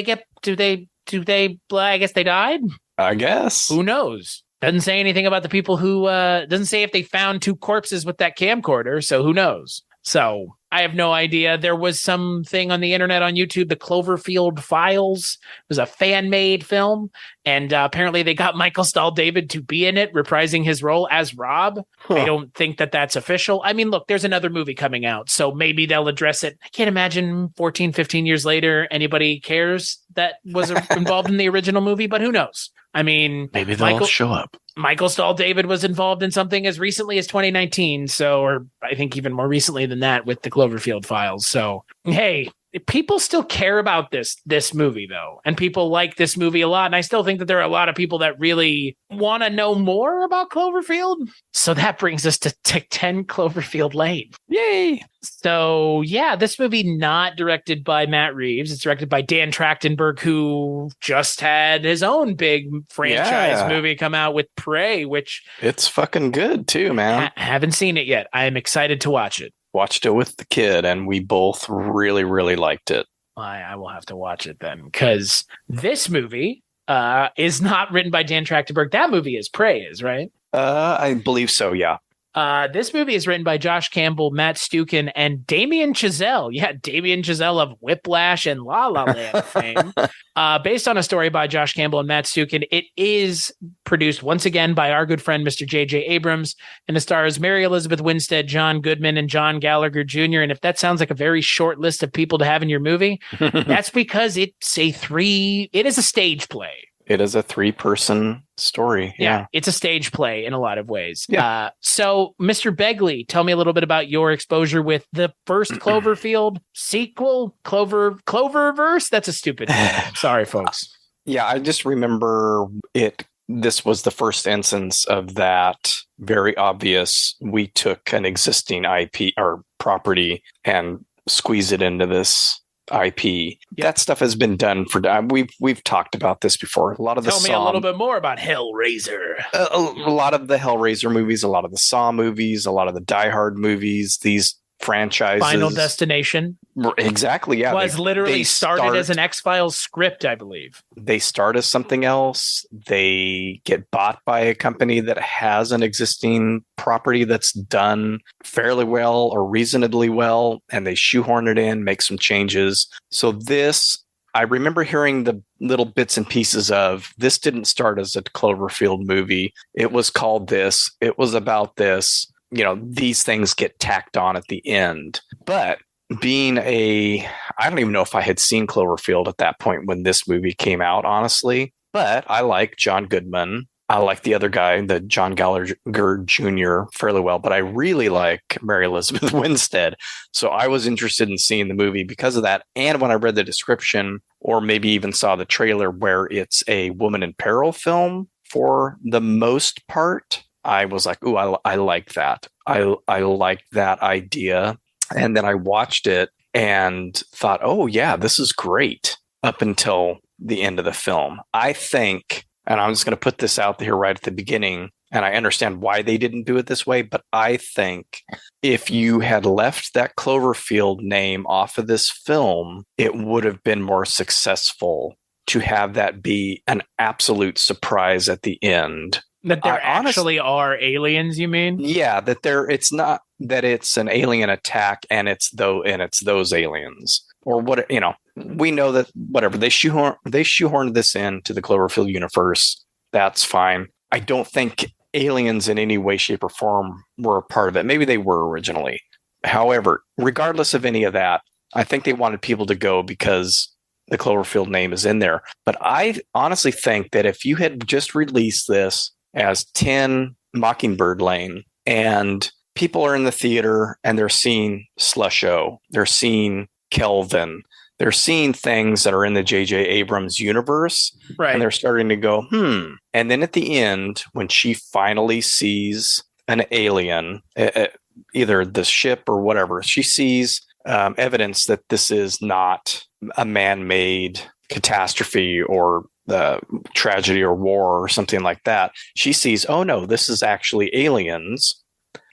guess they died? I guess. Who knows? Doesn't say anything about the people who, doesn't say if they found two corpses with that camcorder, so who knows? So I have no idea. There was something on the internet on YouTube, the Cloverfield Files. It was a fan-made film, and apparently they got Michael Stahl-David to be in it, reprising his role as Rob. I don't think that that's official. I mean, look, there's another movie coming out, so maybe they'll address it. I can't imagine 14, 15 years later anybody cares that was involved in the original movie, but who knows? I mean, maybe they'll show up. Michael Stahl-David was involved in something as recently as 2019, or I think even more recently than that with the Cloverfield Files. So, hey, people still care about this movie, though, and people like this movie a lot. And I still think that there are a lot of people that really want to know more about Cloverfield. So that brings us to 10 Cloverfield Lane. Yay! So, yeah, this movie not directed by Matt Reeves. It's directed by Dan Trachtenberg, who just had his own big franchise movie come out with Prey, which... It's fucking good, too, man. Haven't seen it yet. I am excited to watch it. Watched it with the kid, and we both really, really liked it. I will have to watch it then, because this movie is not written by Dan Trachtenberg. That movie is Prey, right? I believe so, yeah. This movie is written by Josh Campbell, Matt Stukin, and Damien Chazelle. Yeah, Damien Chazelle of Whiplash and La La Land fame. Based on a story by Josh Campbell and Matt Stukin, it is produced once again by our good friend, Mr. J.J. Abrams, and it stars Mary Elizabeth Winstead, John Goodman, and John Gallagher Jr. And if that sounds like a very short list of people to have in your movie, that's because it is a stage play. It is a 3-person story. Yeah. It's a stage play in a lot of ways. Yeah. So, Mr. Begley, tell me a little bit about your exposure with the first Cloverfield sequel, Cloververse. That's a stupid name. Sorry, folks. Yeah, I just remember it. This was the first instance of that very obvious. We took an existing IP or property and squeeze it into this IP. Yep. That stuff has been done for we've talked about this before. A lot of Tell me a little bit more about Hellraiser. A lot of the Hellraiser movies, a lot of the Saw movies, a lot of the Die Hard movies, these franchises. Final Destination. Exactly, yeah. Was literally started as an X-Files script, I believe. They start as something else. They get bought by a company that has an existing property that's done fairly well or reasonably well, and they shoehorn it in, make some changes. So this, I remember hearing the little bits and pieces of, this didn't start as a Cloverfield movie. It was called this. It was about this. These things get tacked on at the end. But I don't even know if I had seen Cloverfield at that point when this movie came out, honestly. But I like John Goodman. I like the other guy, the John Gallagher Jr. fairly well. But I really like Mary Elizabeth Winstead. So I was interested in seeing the movie because of that. And when I read the description, or maybe even saw the trailer where it's a woman in peril film for the most part, I was like, ooh, I like that. I like that idea. And then I watched it and thought, oh, yeah, this is great up until the end of the film. I think, and I'm just going to put this out here right at the beginning, and I understand why they didn't do it this way, but I think if you had left that Cloverfield name off of this film, it would have been more successful to have that be an absolute surprise at the end. That there actually are aliens, you mean? Yeah, it's not that it's an alien attack and it's those aliens. Or what, we know that whatever, they shoehorned this into the Cloverfield universe. That's fine. I don't think aliens in any way, shape, or form were a part of it. Maybe they were originally. However, regardless of any of that, I think they wanted people to go because the Cloverfield name is in there. But I honestly think that if you had just released this as 10 Mockingbird Lane, and people are in the theater and they're seeing Slusho, they're seeing Kelvin, they're seeing things that are in the J.J. Abrams universe, Right. and they're starting to go, And then at the end, when she finally sees an alien, either the ship or whatever, she sees evidence that this is not a man-made catastrophe or tragedy or war or something like that. She sees, oh no, this is actually aliens.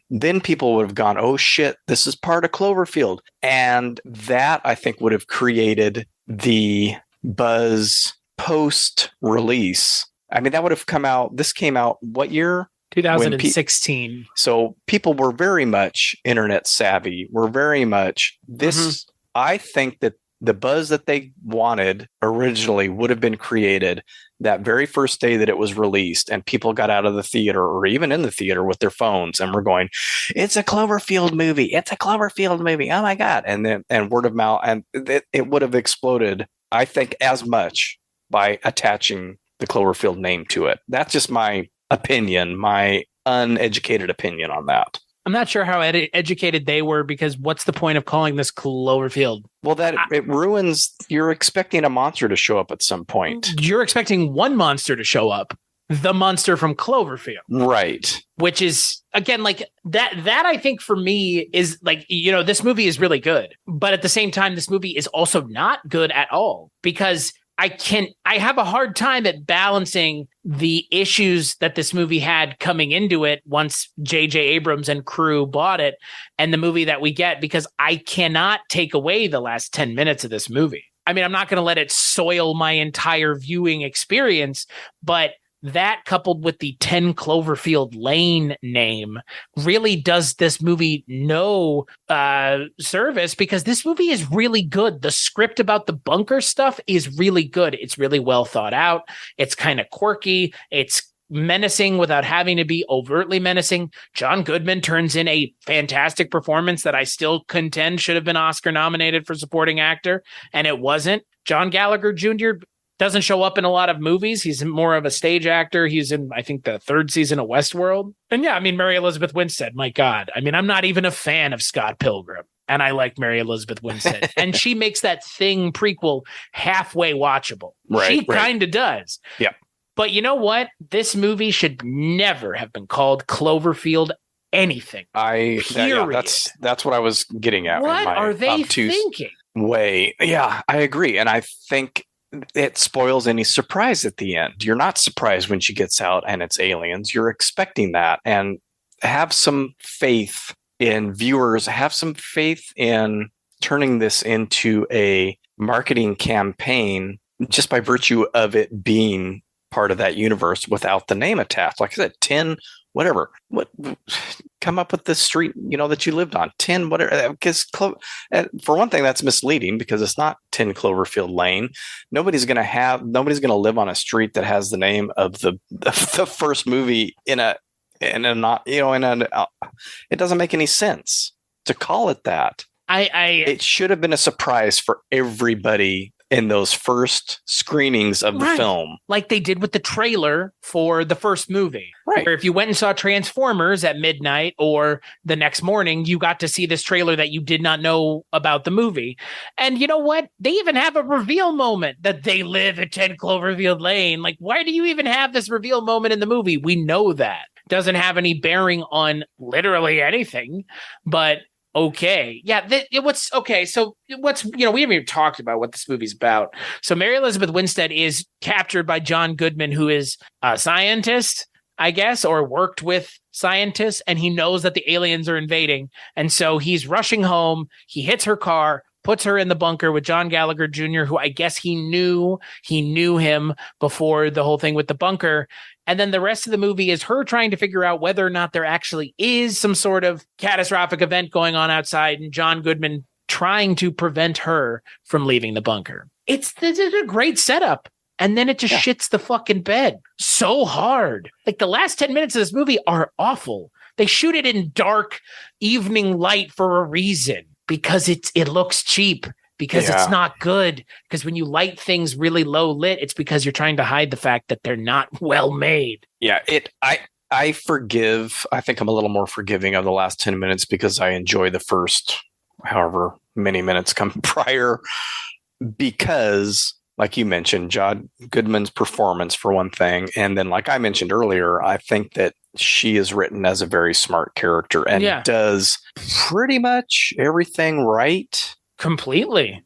Then people would have gone, oh shit, this is part of Cloverfield. And that, I think, would have created the buzz post-release. I mean, that would have come out, this came out what year? 2016. So people were very much internet savvy. Were very much this. I think that the buzz that they wanted originally would have been created that very first day that it was released, and people got out of the theater or even in the theater with their phones and were going, "It's a Cloverfield movie! It's a Cloverfield movie! Oh my god!" And word of mouth, and it would have exploded. I think as much by attaching the Cloverfield name to it. That's just my opinion, my uneducated opinion on that. I'm not sure how educated they were, because what's the point of calling this Cloverfield? Well, it ruins. You're expecting a monster to show up at some point. You're expecting one monster to show up, the monster from Cloverfield, right? Which is again like that. That I think for me is like, you know, this movie is really good, but at the same time, this movie is also not good at all, because I have a hard time at balancing the issues that this movie had coming into it once J.J. Abrams and crew bought it, and the movie that we get, because I cannot take away the last 10 minutes of this movie. I mean, I'm not going to let it soil my entire viewing experience, but that coupled with the 10 Cloverfield Lane name really does this movie no service, because this movie is really good. The script about the bunker stuff is really good. It's really well thought out. It's kind of quirky. It's menacing without having to be overtly menacing. John Goodman turns in a fantastic performance that I still contend should have been Oscar nominated for supporting actor, and it wasn't. John Gallagher Jr. doesn't show up in a lot of movies. He's more of a stage actor. He's in, I think, the 3rd season of Westworld. And yeah, I mean, Mary Elizabeth Winstead, my God. I mean, I'm not even a fan of Scott Pilgrim, and I like Mary Elizabeth Winstead. And she makes that Thing prequel halfway watchable. She kind of does. Yeah. But you know what? This movie should never have been called Cloverfield anything. That's what I was getting at. What are they thinking? Way. Yeah, I agree. And I think it spoils any surprise at the end. You're not surprised when she gets out and it's aliens. You're expecting that. And have some faith in viewers. Have some faith in turning this into a marketing campaign just by virtue of it being part of that universe without the name attached. Like I said, 10, whatever. Come up with the street, that you lived on. 10, whatever. Because for one thing, that's misleading, because it's not 10 Cloverfield Lane. Nobody's going to live on a street that has the name of the first movie it doesn't make any sense to call it that. It should have been a surprise for everybody in those first screenings of the film. Like they did with the trailer for the first movie. Right. Where if you went and saw Transformers at midnight or the next morning, you got to see this trailer that you did not know about the movie. And you know what? They even have a reveal moment that they live at 10 Cloverfield Lane. Like, why do you even have this reveal moment in the movie? We know that. Doesn't have any bearing on literally anything, but okay. Yeah. So we haven't even talked about what this movie's about. So Mary Elizabeth Winstead is captured by John Goodman, who is a scientist, I guess, or worked with scientists, and he knows that the aliens are invading. And so he's rushing home. He hits her car, puts her in the bunker with John Gallagher Jr., who I guess he knew him before the whole thing with the bunker. And then the rest of the movie is her trying to figure out whether or not there actually is some sort of catastrophic event going on outside, and John Goodman trying to prevent her from leaving the bunker. It's a great setup. And then it just shits the fucking bed so hard. Like the last 10 minutes of this movie are awful. They shoot it in dark evening light for a reason, because it looks cheap. Because it's not good. Because when you light things really low lit, it's because you're trying to hide the fact that they're not well made. Yeah, I forgive. I think I'm a little more forgiving of the last 10 minutes because I enjoy the first however many minutes come prior. because, like you mentioned, John Goodman's performance for one thing. And then, like I mentioned earlier, I think that she is written as a very smart character and does pretty much everything right. Completely.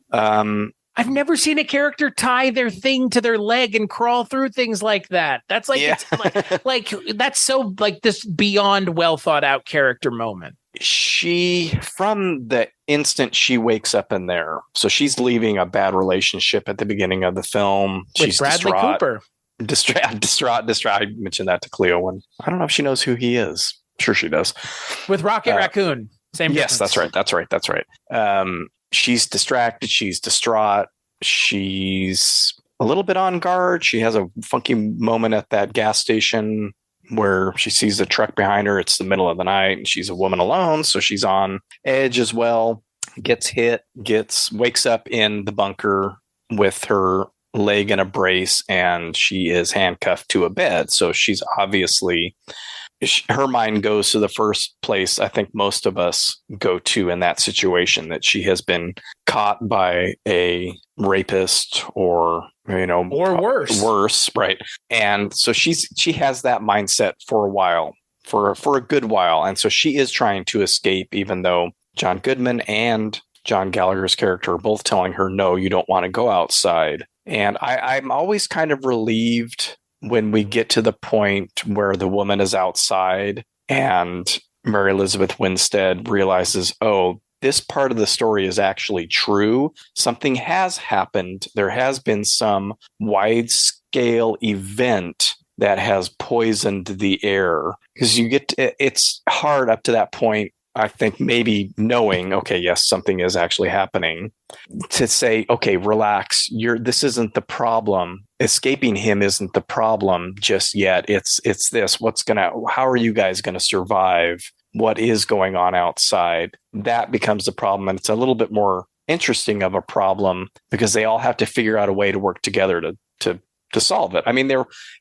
I've never seen a character tie their thing to their leg and crawl through things like that. That's like, it's like that's so like this beyond well thought out character moment. She, from the instant she wakes up in there, so she's leaving a bad relationship at the beginning of the film. With She's Bradley Cooper. Distraught. I mentioned that to Cleo when I don't know if she knows who he is. I'm sure she does. With Rocket Raccoon. Same Yes, difference. that's right. She's distracted. She's distraught. She's a little bit on guard. She has a funky moment at that gas station where she sees the truck behind her. It's the middle of the night and she's a woman alone. So she's on edge as well. Gets hit, wakes up in the bunker with her leg in a brace, and she is handcuffed to a bed. So she's obviously, her mind goes to the first place I think most of us go to in that situation, that she has been caught by a rapist or worse, right? And so she has that mindset for a while, for a good while, and so she is trying to escape, even though John Goodman and John Gallagher's character are both telling her, no, you don't want to go outside. And I'm always kind of relieved when we get to the point where the woman is outside and Mary Elizabeth Winstead realizes, oh, this part of the story is actually true. Something has happened. There has been some wide-scale event that has poisoned the air. Because it's hard up to that point, I think, maybe knowing, okay, yes, something is actually happening, to say, okay, relax. This isn't the problem. Escaping him isn't the problem just yet. It's this. How are you guys going to survive? What is going on outside? That becomes the problem. And it's a little bit more interesting of a problem because they all have to figure out a way to work together to solve it. I mean,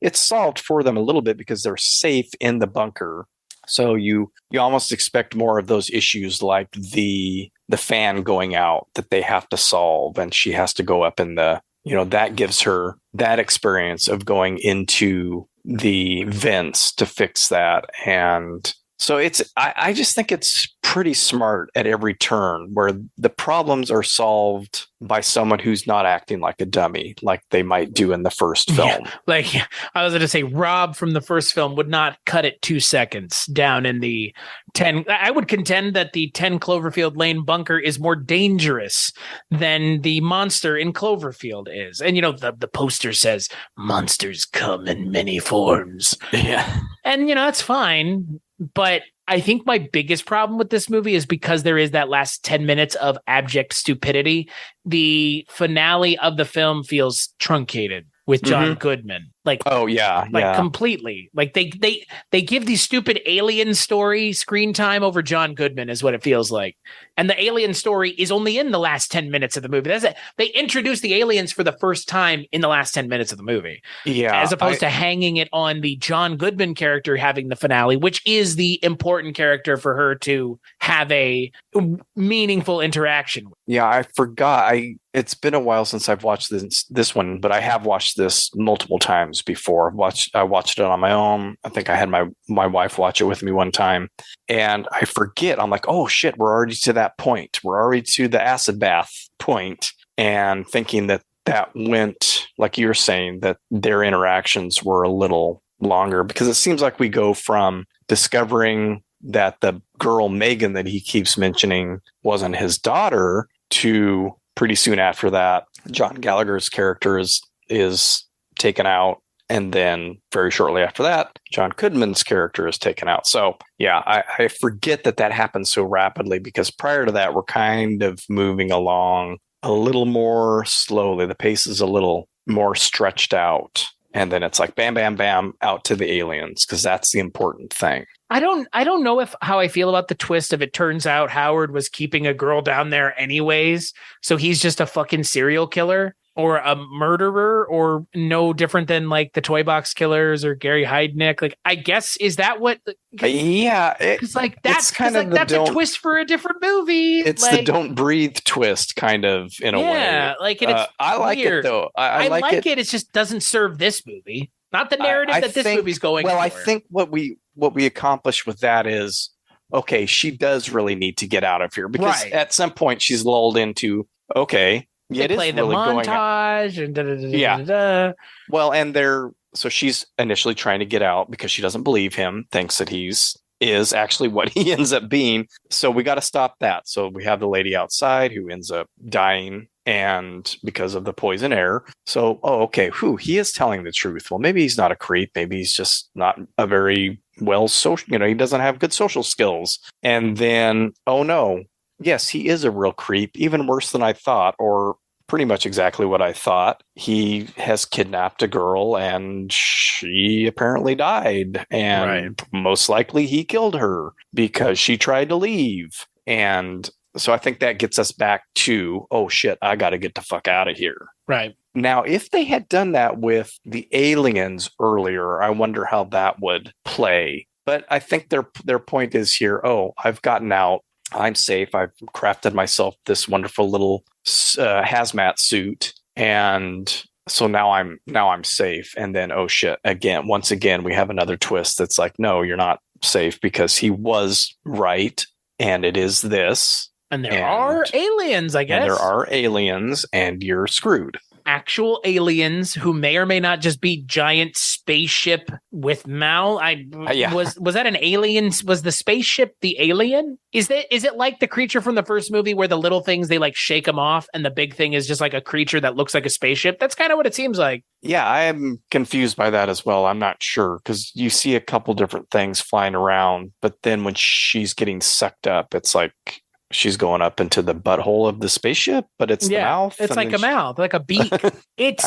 it's solved for them a little bit because they're safe in the bunker. So you almost expect more of those issues, like the fan going out that they have to solve, and she has to go up in that gives her that experience of going into the vents to fix that. And so I just think it's pretty smart at every turn, where the problems are solved by someone who's not acting like a dummy, like they might do in the first film. Yeah, like I was going to say, Rob from the first film would not cut it 2 seconds down in the 10. I would contend that the 10 Cloverfield Lane bunker is more dangerous than the monster in Cloverfield is. And, the poster says, monsters come in many forms. Yeah. And, that's fine. But I think my biggest problem with this movie is because there is that last 10 minutes of abject stupidity. The finale of the film feels truncated with John Goodman. Completely. Like they give the stupid alien story screen time over John Goodman is what it feels like. And the alien story is only in the last 10 minutes of the movie. That's it. They introduce the aliens for the first time in the last 10 minutes of the movie. Yeah. As opposed to hanging it on the John Goodman character having the finale, which is the important character for her to have a meaningful interaction with. Yeah, I forgot. It's been a while since I've watched this one, but I have watched this multiple times before. I watched it on my own. I think I had my wife watch it with me one time, and I forget. I'm like, oh shit, we're already to that point. We're already to the acid bath point, and thinking that went, like you were saying, that their interactions were a little longer, because it seems like we go from discovering that the girl Megan that he keeps mentioning wasn't his daughter to pretty soon after that, John Gallagher's character is taken out. And then very shortly after that, John Goodman's character is taken out. So yeah, I forget that happens so rapidly, because prior to that, we're kind of moving along a little more slowly. The pace is a little more stretched out. And then it's like bam, bam, bam, out to the aliens, because that's the important thing. I don't know how I feel about the twist of it turns out Howard was keeping a girl down there anyways, so he's just a fucking serial killer. or a murderer, or no different than like the Toy Box Killers or Gary Heidnick. Like, I guess, is that what? Yeah, Because like that's kind of that's a twist for a different movie. It's like, the don't breathe twist, kind of, in a way. Yeah, like, and it's I like weird. it though. I like it. It just doesn't serve this movie, not the narrative that this movie's going. Well, for. I think what we accomplished with that is, okay, she does really need to get out of here, because at some point she's lulled into, okay, they play the really montage and Well, and so she's initially trying to get out because she doesn't believe him, thinks that is actually what he ends up being. So we got to stop that. So we have the lady outside who ends up dying, and because of the poison air. So, okay, he is telling the truth. Well, maybe he's not a creep. Maybe he's just not a very well social, he doesn't have good social skills. And then, oh no, yes, he is a real creep, even worse than I thought, or pretty much exactly what I thought. He has kidnapped a girl and she apparently died. And most likely he killed her because she tried to leave. And so I think that gets us back to, oh shit, I got to get the fuck out of here. Right. Now, if they had done that with the aliens earlier, I wonder how that would play. But I think their point is here, I've gotten out. I'm safe. I've crafted myself this wonderful little hazmat suit, and so now I'm safe. And then, oh shit! Once again, we have another twist that's like, no, you're not safe because he was right, and it is this. And there are aliens, I guess. And there are aliens, and you're screwed. Actual aliens who may or may not just be giant spaceship with Mal. Was that an alien? Was the spaceship the alien? Is it like the creature from the first movie where the little things, they like shake them off, and the big thing is just like a creature that looks like a spaceship? That's kind of what it seems like. Yeah, I am confused by that as well. I'm not sure, because you see a couple different things flying around, but then when she's getting sucked up, it's like she's going up into the butthole of the spaceship, but it's the mouth. It's like a mouth, like a beak. It's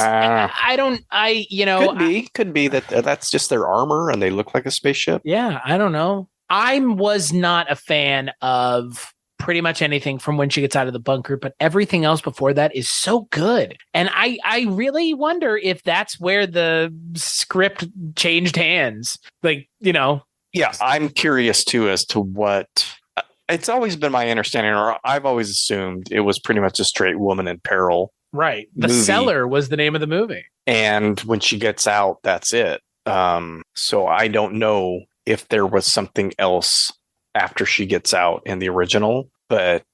could be that that's just their armor and they look like a spaceship. Yeah, I don't know. I was not a fan of pretty much anything from when she gets out of the bunker, but everything else before that is so good. And I really wonder if that's where the script changed hands. Like, Yeah, I'm curious too as to what. It's always been my understanding, or I've always assumed it was pretty much a straight woman in peril. Right. The Cellar was the name of the movie. And when she gets out, that's it. So I don't know if there was something else after she gets out in the original. But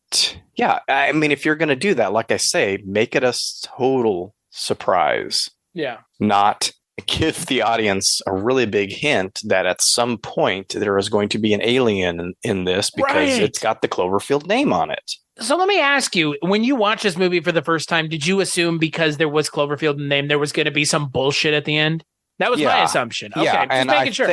yeah, I mean, if you're going to do that, like I say, make it a total surprise. Yeah. Not give the audience a really big hint that at some point there is going to be an alien in this because it's got the Cloverfield name on it. So let me ask you, when you watched this movie for the first time, did you assume because there was Cloverfield in the name, there was going to be some bullshit at the end? That was my assumption. Okay, yeah, just making sure.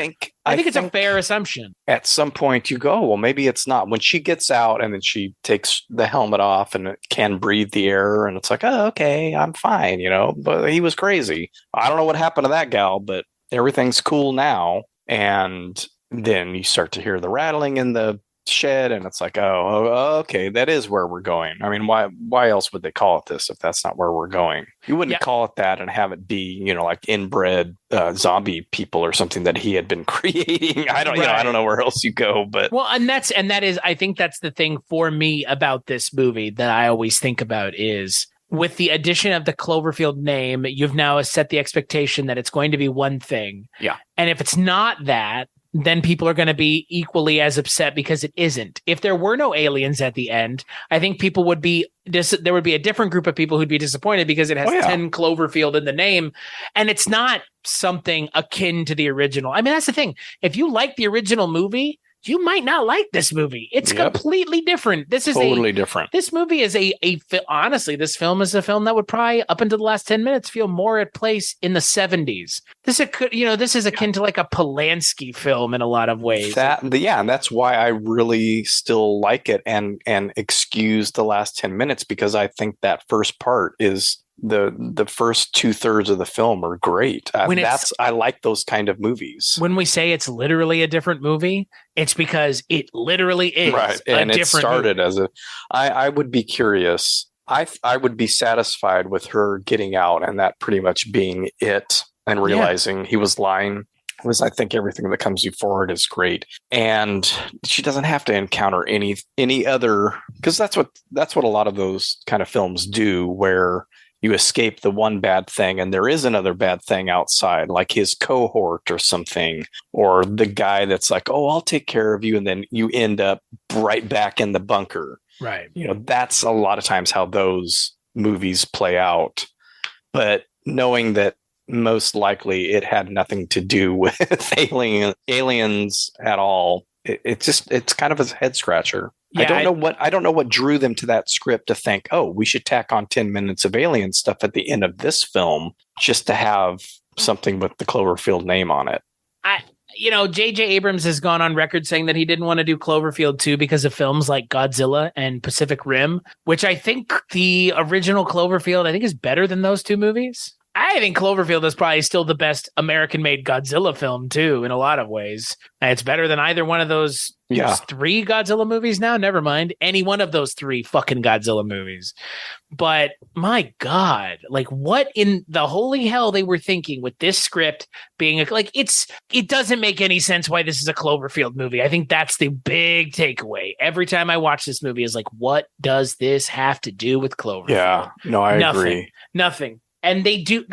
I think it's a fair assumption. At some point you go, well, maybe it's not. When she gets out and then she takes the helmet off and can breathe the air, and it's like, oh, okay, I'm fine, but he was crazy. I don't know what happened to that gal, but everything's cool now. And then you start to hear the rattling in the shed, and it's like, oh, okay, that is where we're going. I mean, why else would they call it this if that's not where we're going? You wouldn't call it that and have it be, like inbred zombie people or something that he had been creating. I don't know where else you go, but I think that's the thing for me about this movie that I always think about is, with the addition of the Cloverfield name, you've now set the expectation that it's going to be one thing. Yeah. And if it's not that, then people are going to be equally as upset because it isn't. If there were no aliens at the end, I think people would be there would be a different group of people who'd be disappointed because it has 10 Cloverfield in the name, and it's not something akin to the original. I mean, that's the thing. If you like the original movie, you might not like this movie. It's completely different. This is totally different. This movie is honestly, this film is a film that would probably, up until the last 10 minutes, feel more at place in the 70s. This is akin to like a Polanski film in a lot of ways. And that's why I really still like it and excuse the last 10 minutes, because I think that first part is the first 2/3 of the film are great. I like those kind of movies. When we say it's literally a different movie, it's because it literally is right. And it started movie. As I would be curious I would be satisfied with her getting out and that pretty much being it, and realizing he was lying. Was, I think everything that comes forward is great, and she doesn't have to encounter any other, because that's what a lot of those kind of films do, where you escape the one bad thing and there is another bad thing outside, like his cohort or something, or the guy that's like, oh, I'll take care of you, and then you end up right back in the bunker. Right. That's a lot of times how those movies play out. But knowing that most likely it had nothing to do with aliens at all, it's kind of a head scratcher. Yeah, I don't know what drew them to that script to think, oh, we should tack on 10 minutes of alien stuff at the end of this film just to have something with the Cloverfield name on it. J.J. Abrams has gone on record saying that he didn't want to do Cloverfield 2 because of films like Godzilla and Pacific Rim, which I think the original Cloverfield, is better than those two movies. I think Cloverfield is probably still the best American-made Godzilla film, too, in a lot of ways. And it's better than either one of those three Godzilla movies now. Never mind. Any one of those three fucking Godzilla movies. But my God, what in the holy hell they were thinking with this script being it doesn't make any sense why this is a Cloverfield movie. I think that's the big takeaway. Every time I watch this movie is what does this have to do with Cloverfield? Yeah, no, I agree. Nothing. And they do,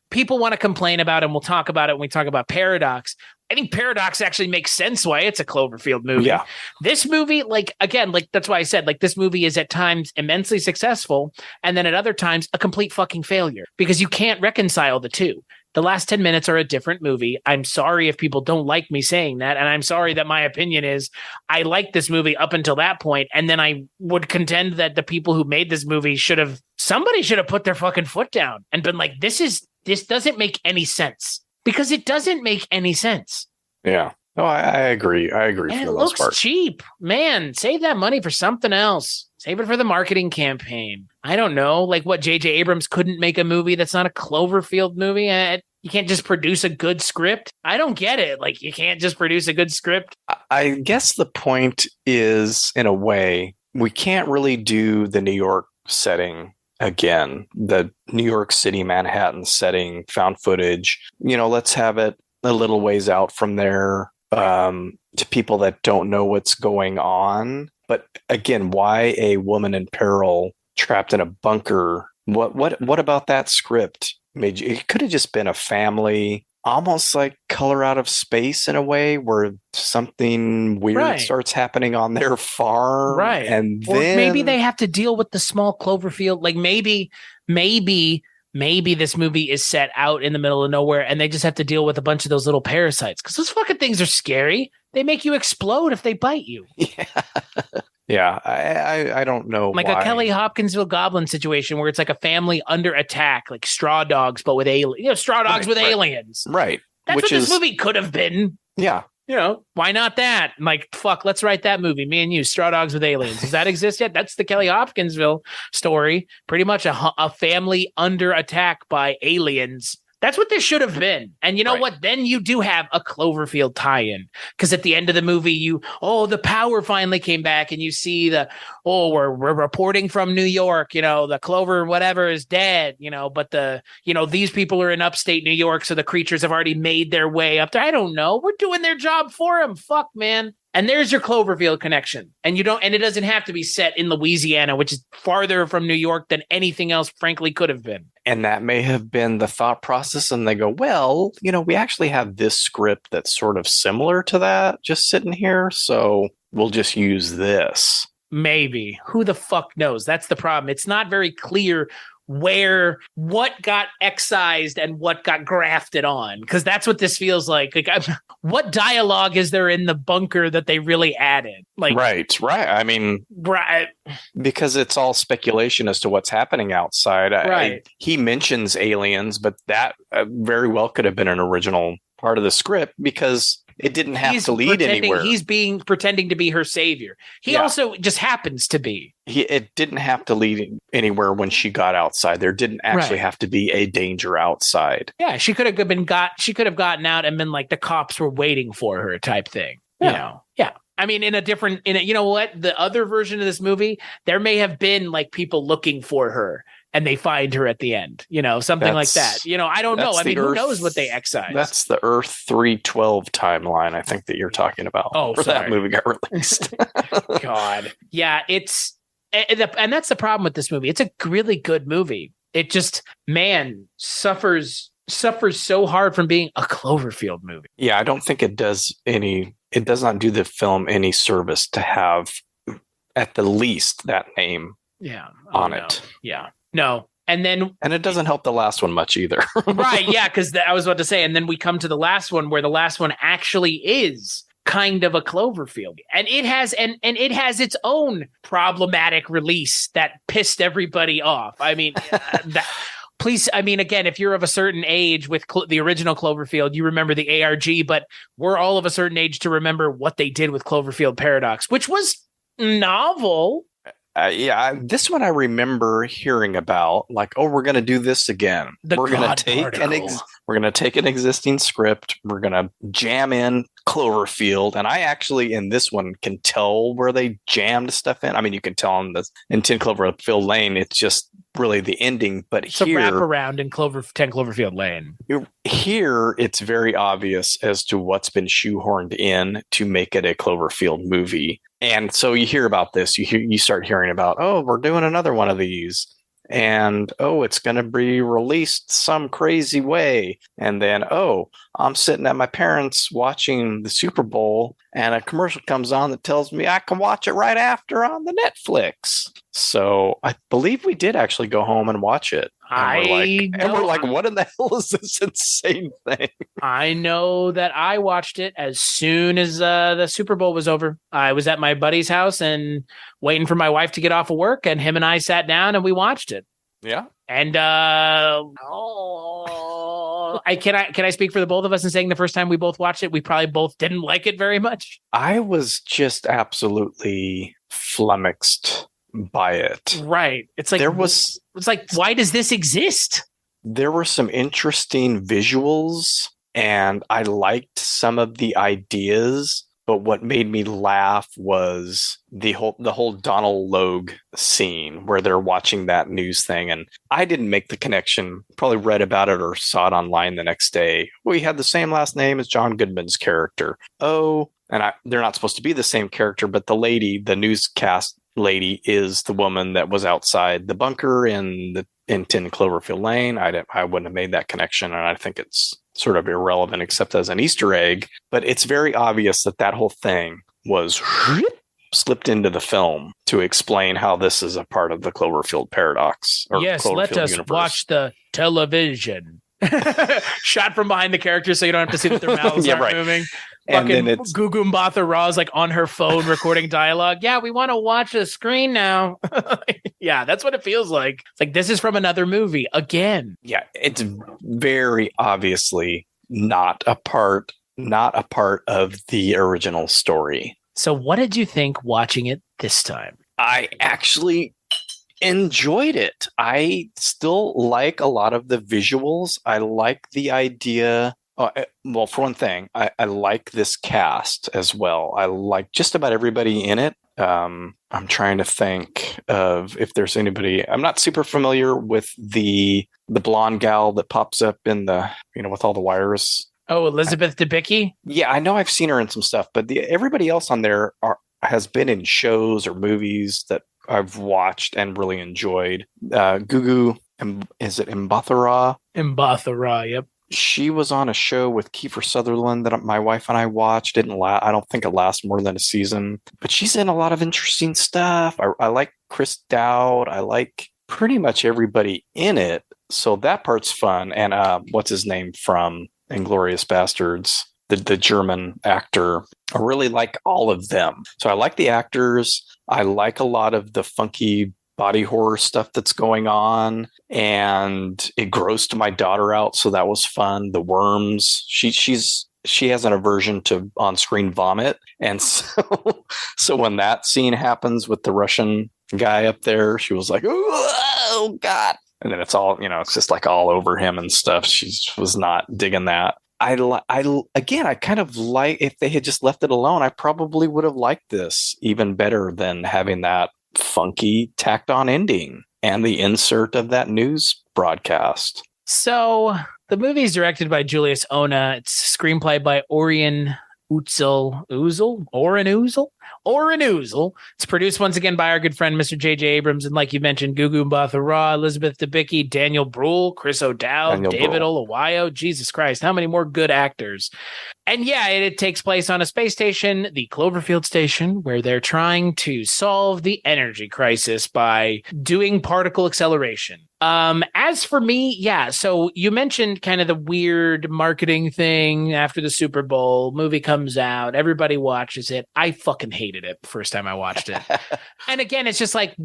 people want to complain about it, and we'll talk about it when we talk about Paradox. I think Paradox actually makes sense why it's a Cloverfield movie. Yeah. This movie, that's why I said, this movie is at times immensely successful, and then at other times a complete fucking failure, because you can't reconcile the two. The last 10 minutes are a different movie. I'm sorry if people don't like me saying that, and I'm sorry that my opinion is I like this movie up until that point, and then I would contend that the people who made this movie somebody should have put their fucking foot down and been like, this doesn't make any sense, because it doesn't make any sense. Yeah. No, I agree. I agree. And it looks cheap. Man, save that money for something else. Save it for the marketing campaign. I don't know, what J.J. Abrams couldn't make a movie that's not a Cloverfield movie. You can't just produce a good script. I don't get it. You can't just produce a good script. I guess the point is, in a way, we can't really do the New York setting again. The New York City, Manhattan setting, found footage. Let's have it a little ways out from there, to people that don't know what's going on. But again, why a woman in peril trapped in a bunker? What about that script made you? It could have just been a family, almost like Color Out of Space in a way, where something weird starts happening on their farm, right? And then maybe they have to deal with the small Cloverfield. Maybe this movie is set out in the middle of nowhere, and they just have to deal with a bunch of those little parasites, because those fucking things are scary. They make you explode if they bite you. Yeah, I don't know. Like why. A Kelly Hopkinsville Goblin situation where it's like a family under attack, like Straw Dogs, but with aliens. Straw Dogs with aliens. Right. That's what this movie could have been. Yeah. Why not that? Fuck, let's write that movie. Me and you, Straw Dogs with aliens. Does that exist yet? That's the Kelly Hopkinsville story. Pretty much a family under attack by aliens. That's what this should have been. And you know what? Then you do have a Cloverfield tie-in, because at the end of the movie, the power finally came back, and you see we're reporting from New York, the Clover whatever is dead, but these people are in upstate New York, so the creatures have already made their way up there. I don't know. We're doing their job for them. Fuck, man. And there's your Cloverfield connection. And it doesn't have to be set in Louisiana, which is farther from New York than anything else, frankly, could have been. And that may have been the thought process. And they go, well, we actually have this script that's sort of similar to that just sitting here. So we'll just use this. Maybe. Who the fuck knows? That's the problem. It's not very clear what got excised and what got grafted on, because that's what this feels like. What dialogue is there in the bunker that they really added? Right. I mean, right, because it's all speculation as to what's happening outside. Right. He mentions aliens, but that very well could have been an original part of the script, because it didn't have to lead anywhere. He's pretending to be her savior. He also just happens to be. It didn't have to lead anywhere when she got outside. There didn't actually have to be a danger outside. Yeah, she could have gotten out and been like the cops were waiting for her type thing. Yeah. I mean, you know what? The other version of this movie, there may have been like people looking for her and they find her at the end, something like that. I don't know. I mean, who knows what they excised? That's the Earth 312 timeline, I think, that you're talking about. Oh, where sorry. that movie got released. God. Yeah, and that's the problem with this movie. It's a really good movie. It just, man, suffers so hard from being a Cloverfield movie. Yeah, I don't think it does not do the film any service to have at the least that name on it. Yeah. No. And it doesn't help the last one much either. Right. Yeah. Because I was about to say, and then we come to the last one where the last one actually is kind of a Cloverfield, and it has its own problematic release that pissed everybody off. I mean, please. I mean, again, if you're of a certain age with the original Cloverfield, you remember the ARG, but we're all of a certain age to remember what they did with Cloverfield Paradox, which was novel. This one I remember hearing about, like, oh, we're going to do this again. We're going to take an existing script. We're going to jam in Cloverfield. And I actually, in this one, can tell where they jammed stuff in. I mean, you can tell in 10 Cloverfield Lane, it's just really the ending. But it's here, a wraparound in 10 Cloverfield Lane. Here, it's very obvious as to what's been shoehorned in to make it a Cloverfield movie. And so you hear about this, you start hearing about, oh, we're doing another one of these. And, oh, it's going to be released some crazy way. And then, oh, I'm sitting at my parents' watching the Super Bowl, and a commercial comes on that tells me I can watch it right after on the Netflix. So I believe we did actually go home and watch it. And we're like, what in the hell is this insane thing? I know that I watched it as soon as the Super Bowl was over. I was at my buddy's house and waiting for my wife to get off of work, and him and I sat down and we watched it. Yeah. And can I speak for the both of us in saying the first time we both watched it, we probably both didn't like it very much. I was just absolutely flummoxed by it. Right. It's like why does this exist? There were some interesting visuals, and I liked some of the ideas, but what made me laugh was the whole Donald Logue scene where they're watching that news thing. And I didn't make the connection, probably read about it or saw it online the next day. Well, he had the same last name as John Goodman's character. Oh, and they're not supposed to be the same character, but the newscast lady is the woman that was outside the bunker in 10 Cloverfield Lane. I wouldn't have made that connection, and I think it's sort of irrelevant except as an Easter egg. But it's very obvious that whole thing was slipped into the film to explain how this is a part of the Cloverfield paradox. Yes, Cloverfield let us universe. watch the television. Shot from behind the character so you don't have to see that their mouths aren't moving. And fucking then it's Gugu Mbatha Raw is like on her phone recording dialogue. Yeah, we want to watch the screen now. Yeah, that's what it feels like. It's like this is from another movie again. Yeah, it's very obviously not a part of the original story. So what did you think watching it this time? I actually enjoyed it. I still like a lot of the visuals. I like the idea. Well, for one thing, I like this cast as well. I like just about everybody in it. I'm trying to think of if there's anybody. I'm not super familiar with the blonde gal that pops up in the, with all the wires. Oh, Elizabeth Debicki? Yeah, I know I've seen her in some stuff, but everybody else on there has been in shows or movies that I've watched and really enjoyed. Gugu, is it Mbatha-Raw? Mbatha-Raw, yep. She was on a show with Kiefer Sutherland that my wife and I watched. I don't think it lasted more than a season, but she's in a lot of interesting stuff. I like Chris Dowd. I like pretty much everybody in it. So that part's fun. And what's his name from Inglourious Bastards? The German actor. I really like all of them. So I like the actors. I like a lot of the funky body horror stuff that's going on, and it grossed my daughter out, so that was fun. The worms, she has an aversion to on-screen vomit, and so when that scene happens with the Russian guy up there, she was like, oh god, and then it's all, it's just like all over him and stuff. She was not digging that. Again, I kind of like, if they had just left it alone, I probably would have liked this even better than having that funky tacked on ending and the insert of that news broadcast. So the movie is directed by Julius Ona. It's screenplay by Oren Uzel. It's produced once again by our good friend Mr. J.J. Abrams, and like you mentioned, Gugu Mbatha-Raw, Elizabeth Debicki, Daniel Bruhl, Chris O'Dowd, David Olawayo. Jesus Christ, how many more good actors? And yeah, it takes place on a space station, the Cloverfield station, where they're trying to solve the energy crisis by doing particle acceleration. As for me, yeah, so you mentioned kind of the weird marketing thing after the Super Bowl. Movie comes out, everybody watches it. I fucking hated it the first time I watched it. And again, it's just like,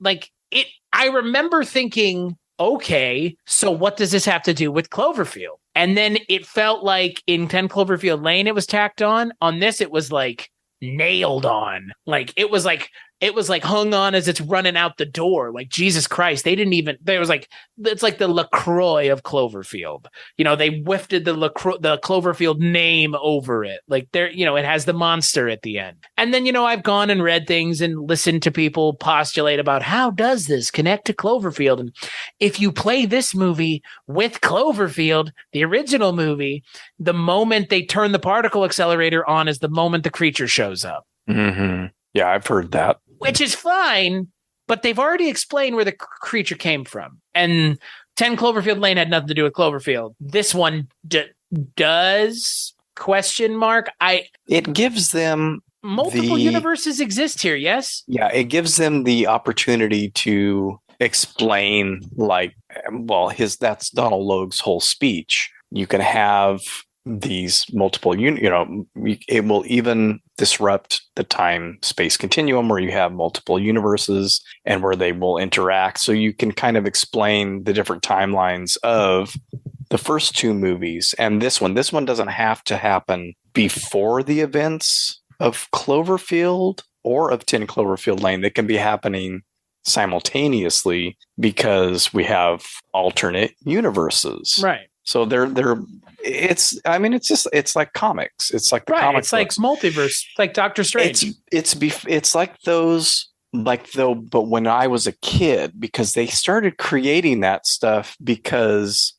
I remember thinking, okay, so what does this have to do with Cloverfield? And then it felt like in 10 Cloverfield Lane, it was tacked on. On this, it was like nailed on. Like it was like hung on as it's running out the door. Like, Jesus Christ, it's like the LaCroix of Cloverfield. You know, they whiffed the Cloverfield name over it. Like it has the monster at the end. And then, I've gone and read things and listened to people postulate about how does this connect to Cloverfield? And if you play this movie with Cloverfield, the original movie, the moment they turn the particle accelerator on is the moment the creature shows up. Mm-hmm. Yeah, I've heard that. Which is fine, but they've already explained where the creature came from. And 10 Cloverfield Lane had nothing to do with Cloverfield. This one does? ? It gives them multiple universes exist here, yes? Yeah, it gives them the opportunity to explain, that's Donald Logue's whole speech. You can have these multiple, it will even disrupt the time-space continuum where you have multiple universes and where they will interact. So you can kind of explain the different timelines of the first two movies and this one. This one doesn't have to happen before the events of Cloverfield or of 10 Cloverfield Lane. They can be happening simultaneously because we have alternate universes. Right. So it's like comics. It's like the comic It's like multiverse, like Doctor Strange. It's like those, but when I was a kid, because they started creating that stuff because,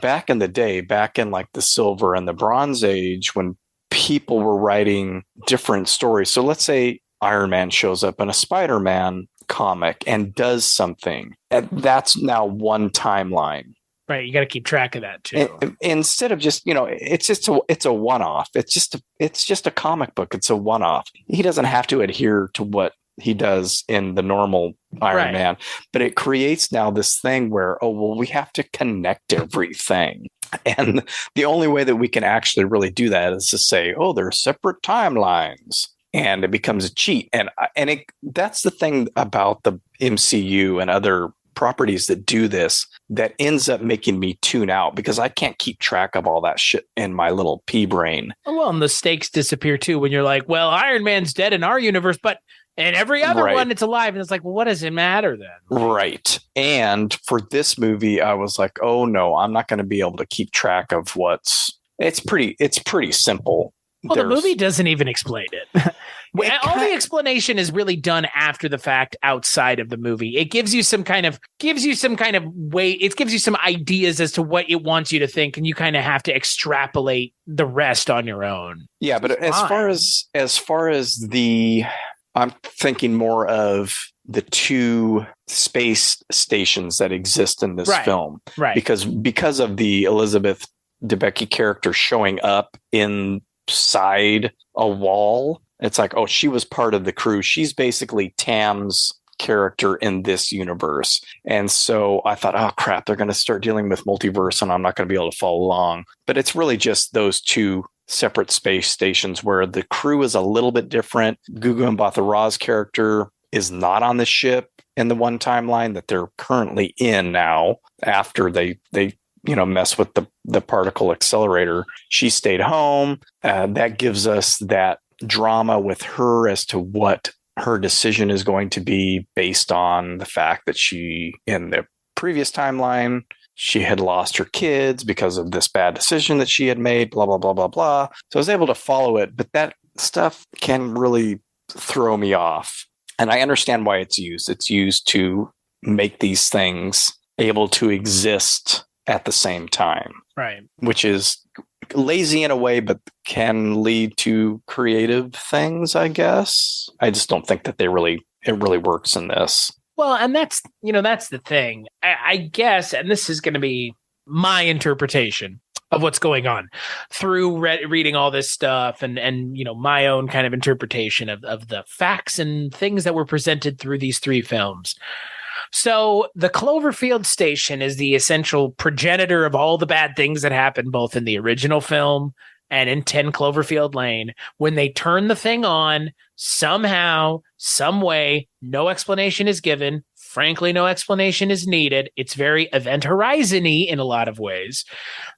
back in the day, back in like the Silver and the Bronze Age, when people were writing different stories. So let's say Iron Man shows up in a Spider-Man comic and does something. That's now one timeline. Right, you got to keep track of that too. Instead of just, it's a one-off. It's just a comic book. It's a one-off. He doesn't have to adhere to what he does in the normal Iron Man, but it creates now this thing where, we have to connect everything. And the only way that we can actually really do that is to say, they're separate timelines. And it becomes a cheat. And that's the thing about the MCU and other properties that do this that ends up making me tune out because I can't keep track of all that shit in my little pea brain. Well, and the stakes disappear too when you're like, well, Iron Man's dead in our universe, but in every other one it's alive. And it's like, well, what does it matter then? Right. And for this movie, I was like, oh no, I'm not going to be able to keep track of it's pretty simple. Well, the movie doesn't even explain it. All the explanation is really done after the fact outside of the movie. It gives you some kind of way. It gives you some ideas as to what it wants you to think, and you kind of have to extrapolate the rest on your own. Yeah, but as far as I'm thinking more of the two space stations that exist in this film, right? Because of the Elizabeth Debicki character showing up inside a wall. It's like, she was part of the crew. She's basically Tam's character in this universe. And so I thought, oh crap, they're going to start dealing with multiverse and I'm not going to be able to follow along. But it's really just those two separate space stations where the crew is a little bit different. Gugu Mbatha-Raw's character is not on the ship in the one timeline that they're currently in now after they mess with the particle accelerator. She stayed home. That gives us that drama with her as to what her decision is going to be based on the fact that she, in the previous timeline, she had lost her kids because of this bad decision that she had made, blah, blah, blah, blah, blah. So I was able to follow it, but that stuff can really throw me off. And I understand why it's used. It's used to make these things able to exist at the same time. Right. Which is lazy in a way, but can lead to creative things, I guess. I just don't think that it really works in this. Well, and that's the thing. I guess, and this is going to be my interpretation of what's going on through reading all this stuff and my own kind of interpretation of the facts and things that were presented through these three films. So the Cloverfield Station is the essential progenitor of all the bad things that happened both in the original film and in 10 Cloverfield Lane. When they turn the thing on, somehow, some way, no explanation is given. Frankly, no explanation is needed. It's very Event Horizon-y in a lot of ways.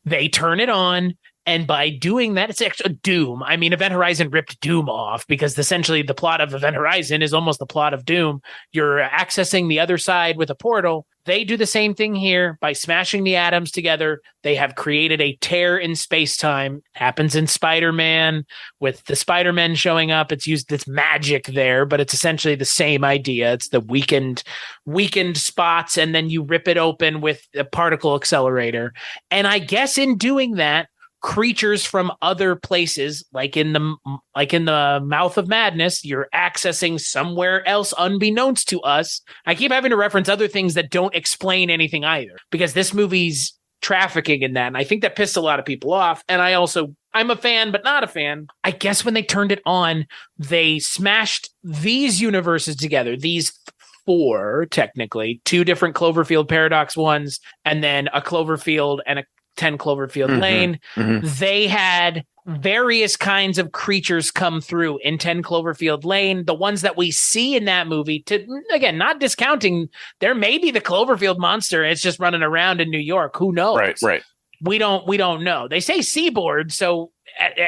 They turn it on, and by doing that, it's actually Doom. I mean, Event Horizon ripped Doom off because essentially the plot of Event Horizon is almost the plot of Doom. You're accessing the other side with a portal. They do the same thing here by smashing the atoms together. They have created a tear in space-time. Happens in Spider-Man with the Spider-Man showing up. It's used this magic there, but it's essentially the same idea. It's the weakened spots, and then you rip it open with a particle accelerator. And I guess in doing that, creatures from other places, like in the Mouth of Madness, you're accessing somewhere else unbeknownst to us. I keep having to reference other things that don't explain anything either, because this movie's trafficking in that. And I think that pissed a lot of people off. And I'm a fan, but not a fan. I guess when they turned it on, they smashed these universes together, these 4, technically, 2 different Cloverfield Paradox ones, and then a Cloverfield and a 10 Cloverfield Lane. They had various kinds of creatures come through in 10 Cloverfield Lane. The ones that we see in that movie, again, not discounting, there may be the Cloverfield monster. It's just running around in New York. Who knows? Right. We don't know. They say seaboard, so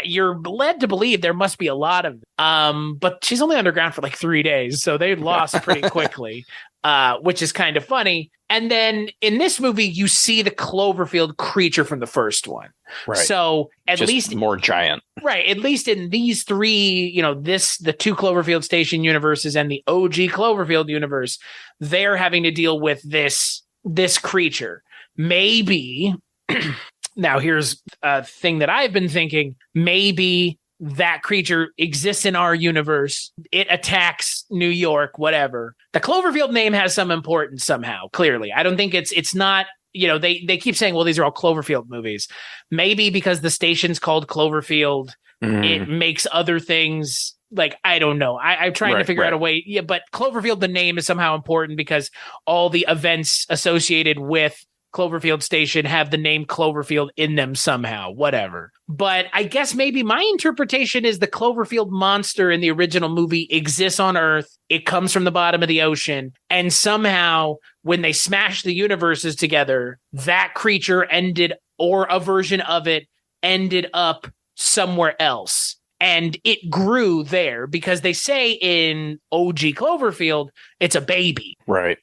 you're led to believe there must be a lot of them. But she's only underground for like 3 days, so they lost pretty quickly, which is kind of funny. And then in this movie, you see the Cloverfield creature from the first one. Right. So at just least more giant. Right. At least in these 3, the 2 Cloverfield Station universes and the OG Cloverfield universe, they're having to deal with this creature. Maybe now here's a thing that I've been thinking. Maybe that creature exists in our universe. It attacks New York, whatever. The Cloverfield name has some importance somehow, clearly. I don't think it's not, they keep saying, well, these are all Cloverfield movies. Maybe because the station's called Cloverfield, it makes other things, like, I don't know. I'm trying to figure out a way. Yeah, but Cloverfield, the name, is somehow important because all the events associated with Cloverfield Station have the name Cloverfield in them somehow, whatever. But I guess maybe my interpretation is the Cloverfield monster in the original movie exists on Earth. It comes from the bottom of the ocean. And somehow when they smash the universes together, that creature or a version of it ended up somewhere else. And it grew there because they say in OG Cloverfield, it's a baby. Right.